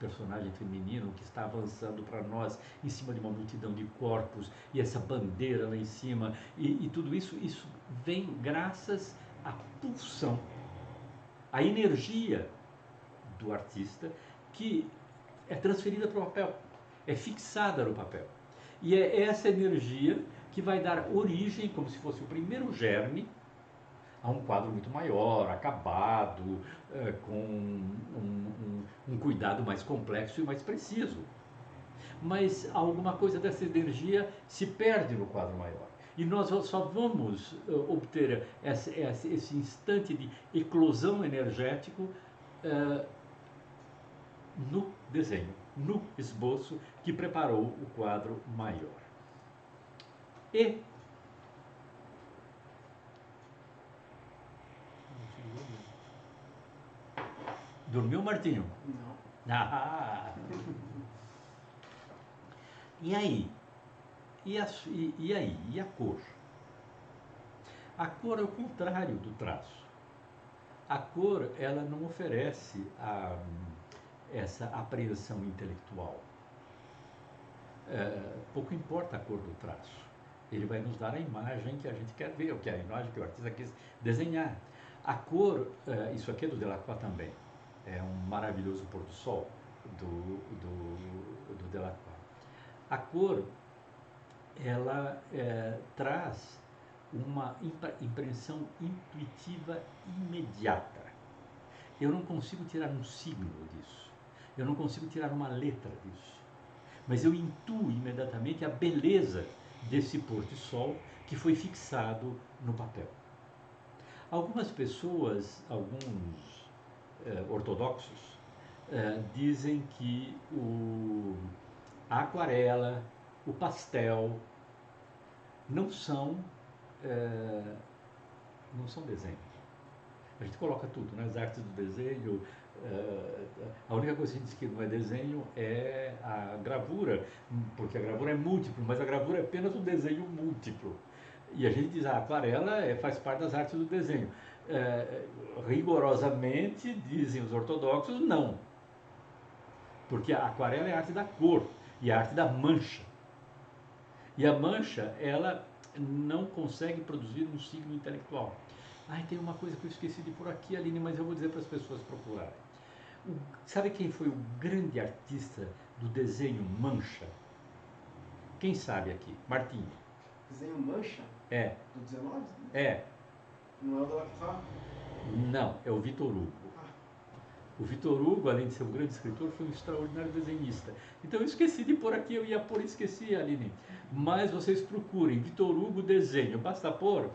Speaker 1: personagem feminino que está avançando para nós em cima de uma multidão de corpos e essa bandeira lá em cima e tudo isso vem graças à pulsão, à energia do artista que é transferida para o papel, é fixada no papel. E é essa energia que vai dar origem, como se fosse o primeiro germe, a um quadro muito maior, acabado, com um cuidado mais complexo e mais preciso. Mas alguma coisa dessa energia se perde no quadro maior. E nós só vamos obter esse instante de eclosão energético no desenho, no esboço que preparou o quadro maior. E dormiu, Martinho?
Speaker 2: Não.
Speaker 1: Ah! E aí? E aí? E a cor? A cor é o contrário do traço. A cor, ela não oferece essa apreensão intelectual. Pouco importa a cor do traço. Ele vai nos dar a imagem que a gente quer ver, a imagem que o artista quis desenhar. A cor, isso aqui é do Delacroix também. É um maravilhoso pôr do sol do Delacroix. A cor, ela traz uma impressão intuitiva imediata. Eu não consigo tirar um signo disso. Eu não consigo tirar uma letra disso. Mas eu intuo imediatamente a beleza desse pôr de sol que foi fixado no papel. Algumas pessoas, alguns ortodoxos, dizem que a aquarela, o pastel, não são, não são desenhos. A gente coloca tudo, né? As artes do desenho. A única coisa que a gente diz que não é desenho é a gravura, porque a gravura é múltiplo, mas a gravura é apenas um desenho múltiplo. E a gente diz, a aquarela faz parte das artes do desenho. Rigorosamente, dizem os ortodoxos, não. Porque a aquarela é a arte da cor e a arte da mancha. E a mancha, ela não consegue produzir um signo intelectual. Tem uma coisa que eu esqueci de por aqui, Aline, mas eu vou dizer para as pessoas procurarem. Sabe quem foi o grande artista do desenho mancha? Quem sabe aqui? Martim.
Speaker 4: Desenho mancha?
Speaker 1: É.
Speaker 4: Do 19?
Speaker 1: É.
Speaker 4: Não é o da Lacroix?
Speaker 1: Não, é o Victor Hugo. O Victor Hugo, além de ser um grande escritor, foi um extraordinário desenhista. Então eu esqueci de pôr aqui, eu ia pôr e esqueci, Aline. Mas vocês procurem, Victor Hugo desenho, basta pôr.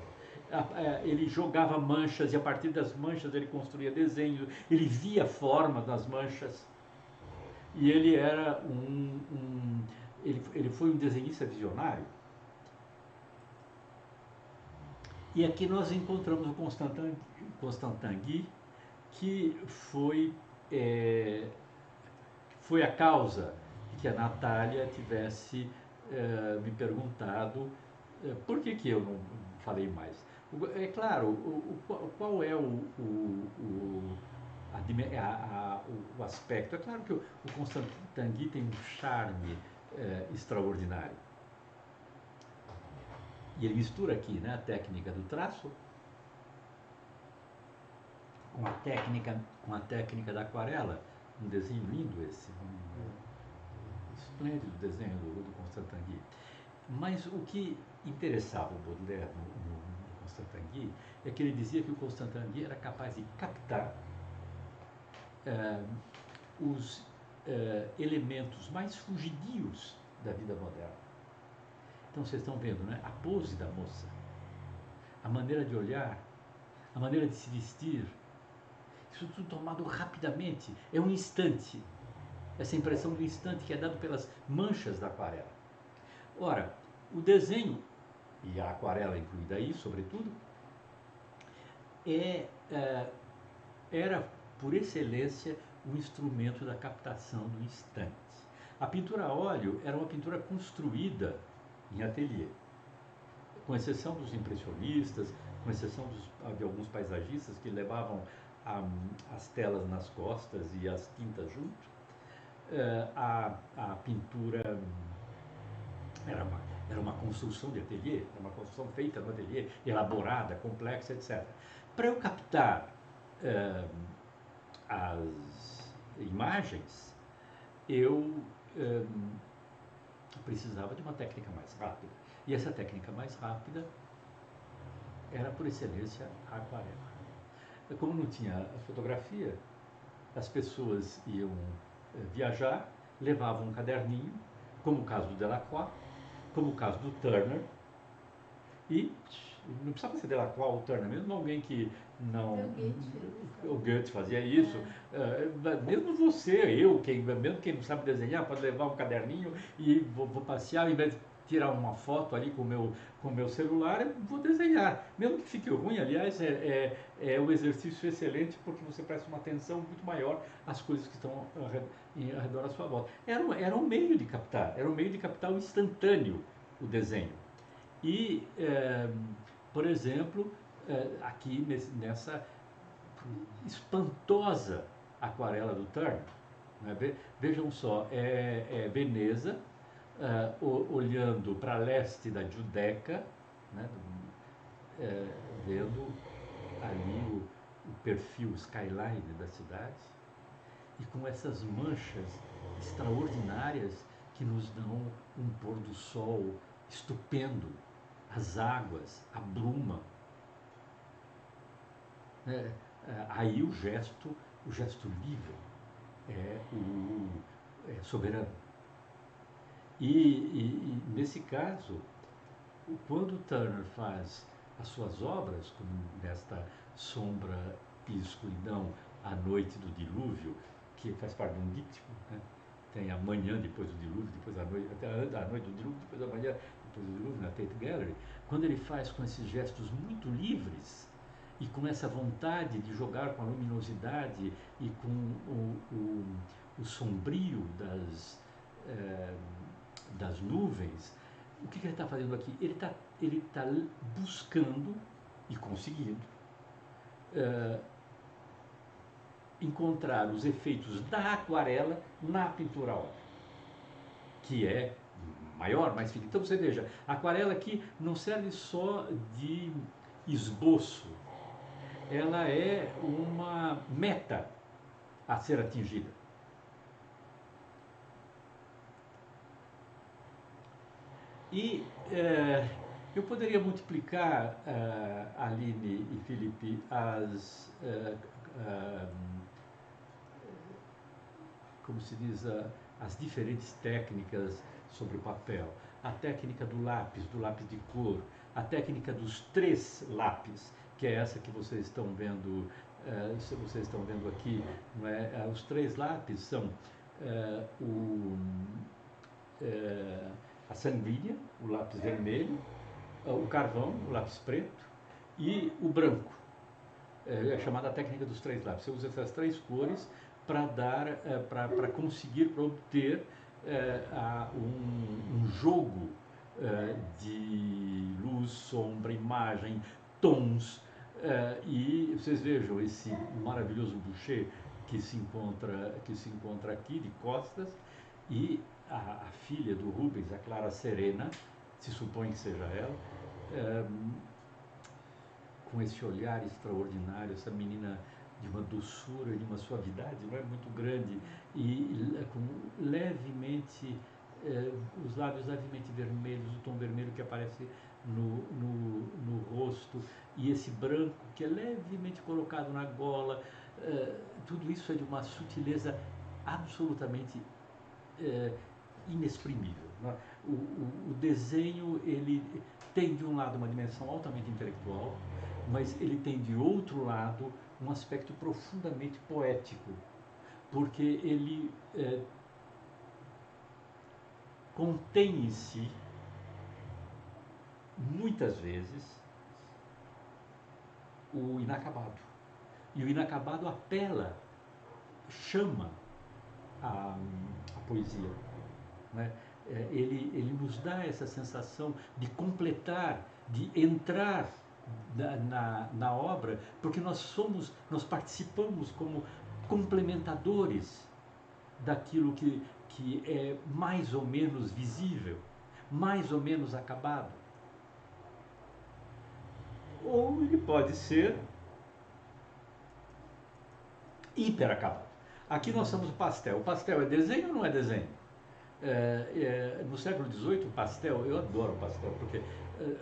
Speaker 1: Ele jogava manchas e a partir das manchas ele construía desenhos, ele via forma das manchas. E ele era ele foi um desenhista visionário. E aqui nós encontramos o Constantin Guy, que foi a causa de que a Natália tivesse me perguntado por que eu não falei mais. É claro, qual é o aspecto? É claro que o Constantin Guy tem um charme extraordinário. E ele mistura aqui, né, a técnica do traço com a técnica da aquarela. Um desenho lindo esse, esplêndido desenho do Constantin Guy. Mas o que interessava o Baudelaire no Constantin Guy é que ele dizia que o Constantin Guy era capaz de captar os elementos mais fugidios da vida moderna. Então vocês estão vendo, né? A pose da moça, a maneira de olhar, a maneira de se vestir, isso tudo tomado rapidamente, é um instante, essa impressão do instante que é dado pelas manchas da aquarela. Ora, o desenho, e a aquarela incluída aí, sobretudo, era por excelência o instrumento da captação do instante. A pintura a óleo era uma pintura construída em ateliê, com exceção dos impressionistas, com exceção de alguns paisagistas que levavam as telas nas costas e as tintas junto. A pintura era uma construção de ateliê, era uma construção feita no ateliê, elaborada, complexa, etc. Para eu captar as imagens, eu precisava de uma técnica mais rápida. E essa técnica mais rápida era, por excelência, a aquarela. Como não tinha fotografia, as pessoas iam viajar, levavam um caderninho, como o caso do Delacroix, como o caso do Turner, e não precisava ser Delacroix ou Turner, mesmo alguém que não... O Goethe fazia isso. Mesmo você, mesmo quem não sabe desenhar, pode levar um caderninho e vou passear, ao invés de tirar uma foto ali com o meu celular, vou desenhar. Mesmo que fique ruim, aliás, é um exercício excelente porque você presta uma atenção muito maior às coisas que estão ao redor à sua volta. Era um meio de captar, o instantâneo, o desenho. E, por exemplo, aqui nessa espantosa aquarela do Turner, né? Vejam só, Veneza, olhando para leste da Giudecca, né? Vendo ali o perfil skyline da cidade, e com essas manchas extraordinárias que nos dão um pôr do sol estupendo, as águas, a bruma. Aí o gesto livre é soberano. E nesse caso, Quando Turner faz as suas obras, como nesta Sombra e Escuridão, A Noite do Dilúvio, que faz parte de um díptico, né? Tem a manhã depois do dilúvio, depois a noite, até a noite do dilúvio, depois a manhã depois do dilúvio, na Tate Gallery. Quando ele faz com esses gestos muito livres e com essa vontade de jogar com a luminosidade e com o sombrio das nuvens, o que ele está fazendo aqui? Ele tá buscando e conseguindo encontrar os efeitos da aquarela na pintura a óleo, que é maior, mais fina. Então você veja, a aquarela aqui não serve só de esboço, ela é uma meta a ser atingida. E eu poderia multiplicar, Aline e Felipe, como se diz, as diferentes técnicas sobre o papel. A técnica do lápis de cor, a técnica dos 3 lápis, que é essa que vocês estão vendo, aqui, não é? Os 3 lápis são a sanguínea, o lápis vermelho, o carvão, o lápis preto, e o branco. É chamada a técnica dos 3 lápis. Você usa essas 3 cores para conseguir, para obter um jogo de luz, sombra, imagem, tons. E vocês vejam esse maravilhoso Boucher que se encontra aqui de costas, e a filha do Rubens, a Clara Serena, se supõe que seja ela, com esse olhar extraordinário, essa menina de uma doçura, de uma suavidade, não é muito grande, e com levemente, os lábios levemente vermelhos, o tom vermelho que aparece no rosto, e esse branco que é levemente colocado na gola, tudo isso é de uma sutileza absolutamente inexprimível. Né? O desenho, ele tem de um lado uma dimensão altamente intelectual, mas ele tem de outro lado um aspecto profundamente poético, porque ele contém em si, muitas vezes, o inacabado. E o inacabado apela, chama a poesia. Né? Ele nos dá essa sensação de completar, de entrar na obra, porque nós participamos como complementadores daquilo que é mais ou menos visível, mais ou menos acabado. Ou ele pode ser hiper acabado. Aqui nós somos o pastel. O pastel é desenho ou não é desenho? No século XVIII, o pastel, eu adoro pastel, porque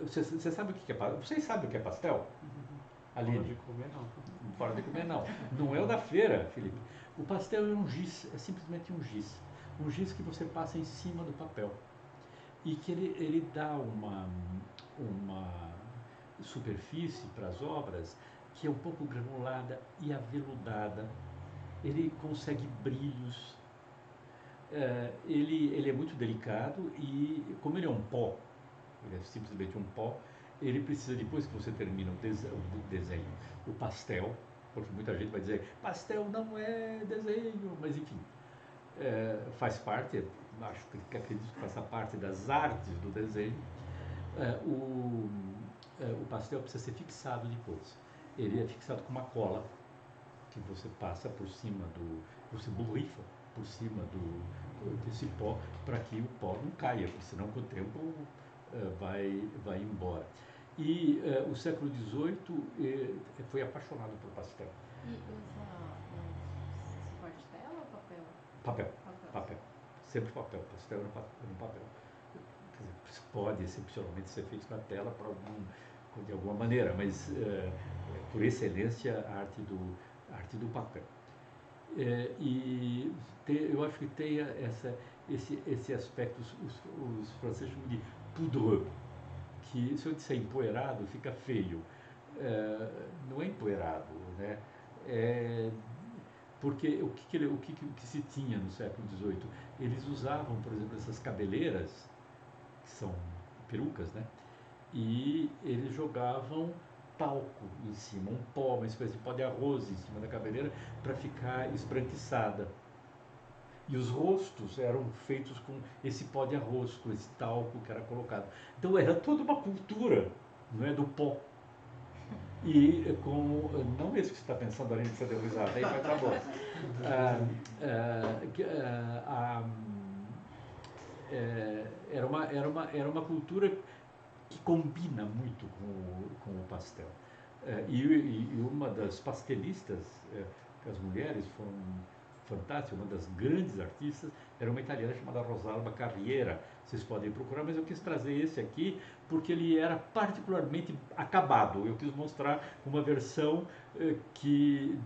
Speaker 1: você sabe o que é pastel? Vocês sabem o que é pastel?
Speaker 2: Aline? Fora de comer, não.
Speaker 1: Fora de comer, não. Não é o da feira, Felipe. O pastel é um giz, é simplesmente um giz. Um giz que você passa em cima do papel. E que ele dá uma superfície para as obras que é um pouco granulada e aveludada. Ele consegue brilhos. Ele é muito delicado e, como ele é um pó, ele é simplesmente um pó, ele precisa, depois que você termina o desenho, o pastel, porque muita gente vai dizer, pastel não é desenho, mas enfim, faz parte, acredito que faça parte das artes do desenho. O pastel precisa ser fixado depois. Ele é fixado com uma cola que você passa por cima você borrifa por cima desse pó, para que o pó não caia, porque senão com o tempo vai embora. E o século XVIII foi apaixonado por pastel.
Speaker 3: E usa suporte de tela ou
Speaker 1: Papel. Papel. Sempre papel. Pastel no papel. Quer dizer, pode excepcionalmente ser feito na tela de alguma maneira, mas por excelência a arte do papel. Eu acho que tem esse aspecto, os franceses chamam de poudreux, que, se eu disser empoeirado, fica feio. Não é empoeirado, né? É, porque o que se tinha no século XVIII? Eles usavam, por exemplo, essas cabeleiras, que são perucas, né? E eles jogavam talco em cima, um pó, uma espécie de pó de arroz em cima da cabeleira para ficar esbranquiçada. E os rostos eram feitos com esse pó de arroz, com esse talco que era colocado. Então era toda uma cultura, não é, do pó. E com, não esse que você está pensando ali, que você deu risada, aí vai estar bom. Era uma cultura que combina muito com o pastel. E uma das pastelistas, que as mulheres foram fantásticas, uma das grandes artistas, era uma italiana chamada Rosalba Carriera. Vocês podem procurar, mas eu quis trazer esse aqui porque ele era particularmente acabado. Eu quis mostrar uma versão de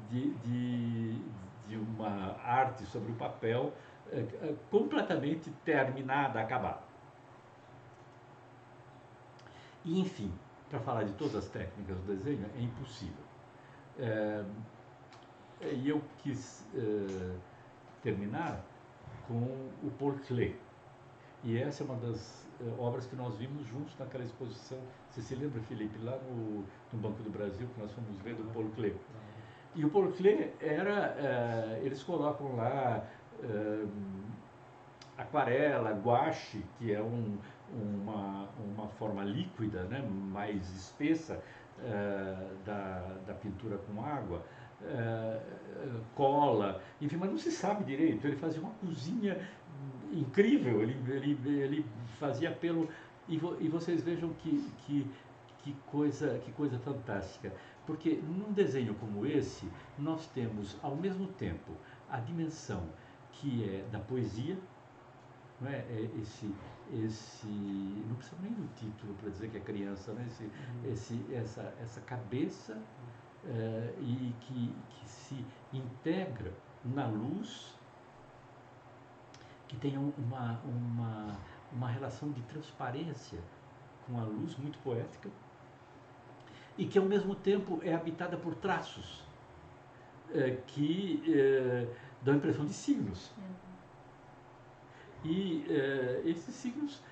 Speaker 1: uma arte sobre o papel completamente terminada, acabada. E, enfim, para falar de todas as técnicas do desenho é impossível. E eu quis terminar com o Paul Klee. E essa é uma das obras que nós vimos juntos naquela exposição. Você se lembra, Felipe, lá no Banco do Brasil, que nós fomos ver do Paul Klee. E o Paul Klee eles colocam lá aquarela, guache, que é uma forma líquida, né, mais espessa da pintura com água, cola, enfim, mas não se sabe direito. Ele fazia uma cozinha incrível, ele fazia pelo... E vocês vejam que coisa fantástica, porque num desenho como esse, nós temos ao mesmo tempo a dimensão que é da poesia, não é? Não precisa nem do título para dizer que é criança, né? Essa cabeça e que se integra na luz, que tem uma relação de transparência com a luz muito poética e que ao mesmo tempo é habitada por traços que dão a impressão de signos. E esses signos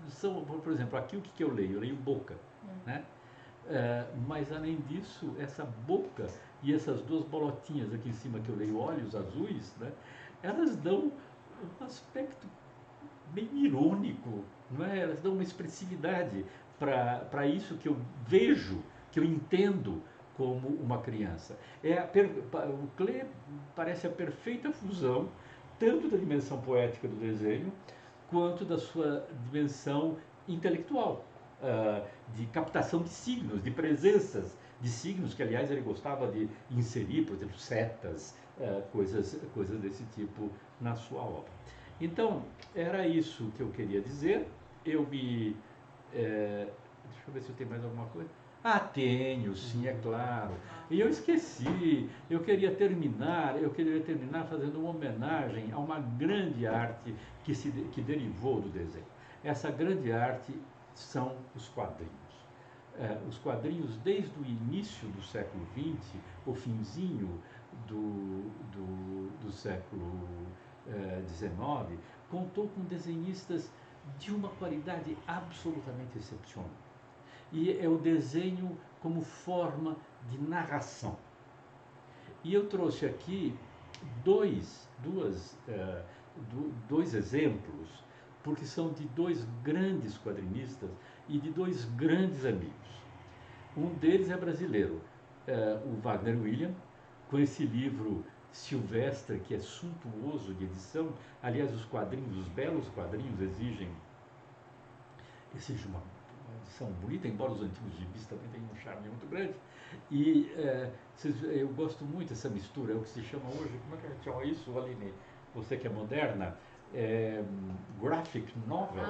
Speaker 1: são, por exemplo, aqui o que eu leio? Eu leio boca, né? Mas além disso, essa boca e essas duas bolotinhas aqui em cima que eu leio, olhos azuis, né? Elas dão um aspecto bem irônico, não é? Elas dão uma expressividade para isso que eu vejo, que eu entendo como uma criança. O Klee parece a perfeita fusão tanto da dimensão poética do desenho, quanto da sua dimensão intelectual, de captação de signos, de presenças de signos, que aliás ele gostava de inserir, por exemplo, setas, coisas desse tipo na sua obra. Então, era isso que eu queria dizer. Deixa eu ver se eu tenho mais alguma coisa. Tenho, sim, é claro. E eu esqueci, eu queria terminar fazendo uma homenagem a uma grande arte que derivou do desenho. Essa grande arte são os quadrinhos. Os quadrinhos, desde o início do século XX, o finzinho do século XIX, contou com desenhistas de uma qualidade absolutamente excepcional. E é o desenho como forma de narração. E eu trouxe aqui dois exemplos, porque são de dois grandes quadrinistas e de dois grandes amigos. Um deles é brasileiro, o Wagner William, com esse livro silvestre que é suntuoso de edição. Aliás, os belos quadrinhos exigem uma edição bonita, embora os antigos gibis também tenham um charme muito grande. E eu gosto muito dessa mistura, é o que se chama hoje, como é que a gente chama isso, Aline? Você que é moderna, graphic novel.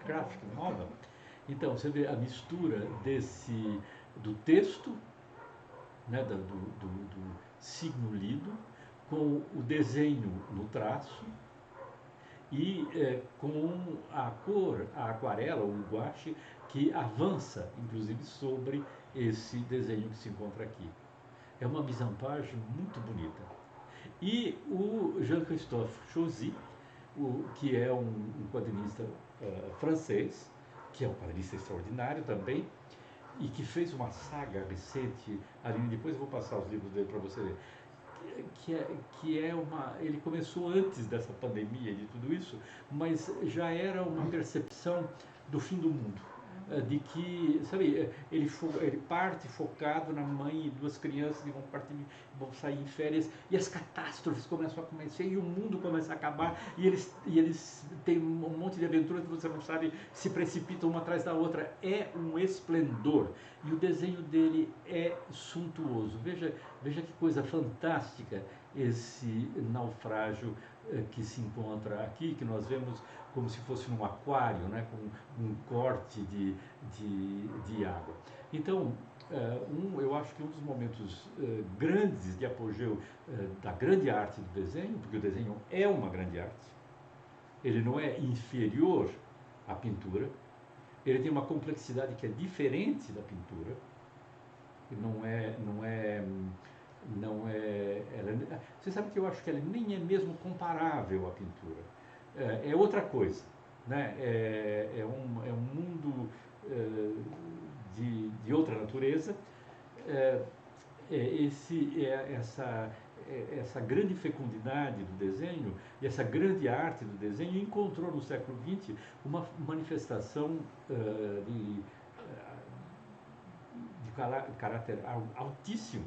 Speaker 1: Graphic novel. Então, você vê a mistura do texto, né, do signo lido, com o desenho no traço e com a cor, a aquarela, o guache, que avança, inclusive, sobre esse desenho que se encontra aqui. É uma mise-en-page muito bonita. E o Jean-Christophe Chauzy, que é um quadrinista francês, que é um quadrinista extraordinário também, e que fez uma saga recente, Aline, depois eu vou passar os livros dele para você ver, ele começou antes dessa pandemia e de tudo isso, mas já era uma percepção do fim do mundo. De que, sabe, ele parte focado na mãe e duas crianças que vão sair em férias e as catástrofes começam a começar e o mundo começa a acabar e eles têm um monte de aventuras que você não sabe, se precipitam uma atrás da outra. É um esplendor e o desenho dele é suntuoso. Veja que coisa fantástica esse naufrágio que se encontra aqui, que nós vemos como se fosse num aquário, né, com um corte de água. Então, eu acho que um dos momentos grandes de apogeu da grande arte do desenho, porque o desenho é uma grande arte, ele não é inferior à pintura, ele tem uma complexidade que é diferente da pintura, você sabe que eu acho que ela nem é mesmo comparável à pintura. É outra coisa, né? É um mundo de outra natureza. Essa grande fecundidade do desenho e essa grande arte do desenho encontrou no século XX uma manifestação de caráter altíssimo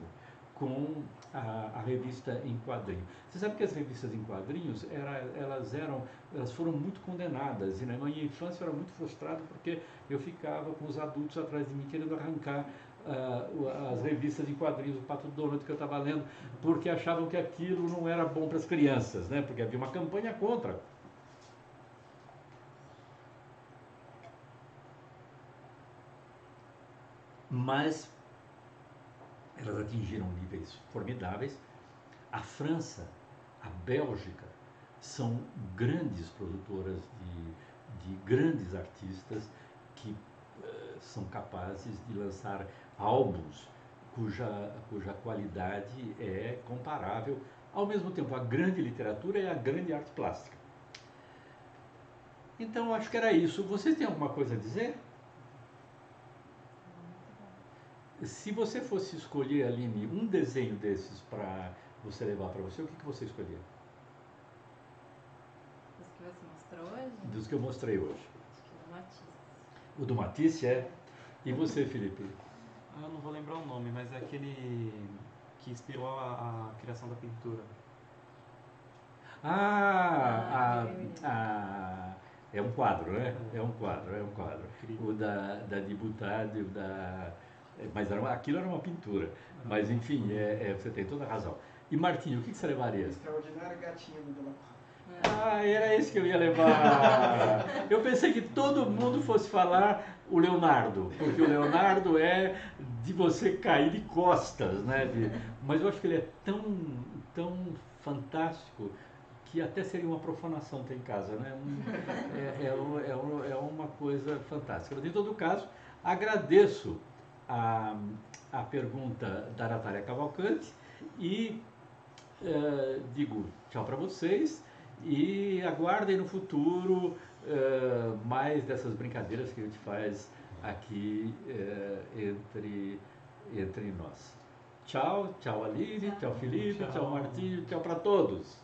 Speaker 1: com a revista em quadrinho. Você sabe que as revistas em quadrinhos, elas foram muito condenadas, e na minha infância eu era muito frustrado porque eu ficava com os adultos atrás de mim querendo arrancar as revistas em quadrinhos, o Pato Donald que eu estava lendo, porque achavam que aquilo não era bom para as crianças, né? Porque havia uma campanha contra. Mas elas atingiram níveis formidáveis. A França, a Bélgica, são grandes produtoras de grandes artistas que são capazes de lançar álbuns cuja qualidade é comparável, ao mesmo tempo, à grande literatura e à grande arte plástica. Então, acho que era isso. Vocês têm alguma coisa a dizer? Se você fosse escolher, Aline, um desenho desses para você levar para você, o que você escolheria?
Speaker 3: Os que você mostrou hoje?
Speaker 1: Dos que eu mostrei hoje.
Speaker 3: Acho que do Matisse.
Speaker 1: O do Matisse é? E você, Felipe?
Speaker 2: Eu não vou lembrar o nome, mas é aquele que inspirou a criação da pintura.
Speaker 1: É um quadro, né? É um quadro. O da Dibutade, mas aquilo era uma pintura. Mas, enfim, você tem toda a razão. E, Martinho, o que você levaria?
Speaker 4: O Extraordinário Gatinho do Delacroix.
Speaker 1: Era esse que eu ia levar. Eu pensei que todo mundo fosse falar o Leonardo, porque o Leonardo é de você cair de costas, né? Mas eu acho que ele é tão fantástico que até seria uma profanação ter em casa, né? É uma coisa fantástica. Mas, em todo caso, agradeço a pergunta da Natália Cavalcante e digo tchau para vocês e aguardem no futuro mais dessas brincadeiras que a gente faz aqui entre nós. Tchau, tchau Aline, tchau Felipe, tchau Martinho, tchau para todos.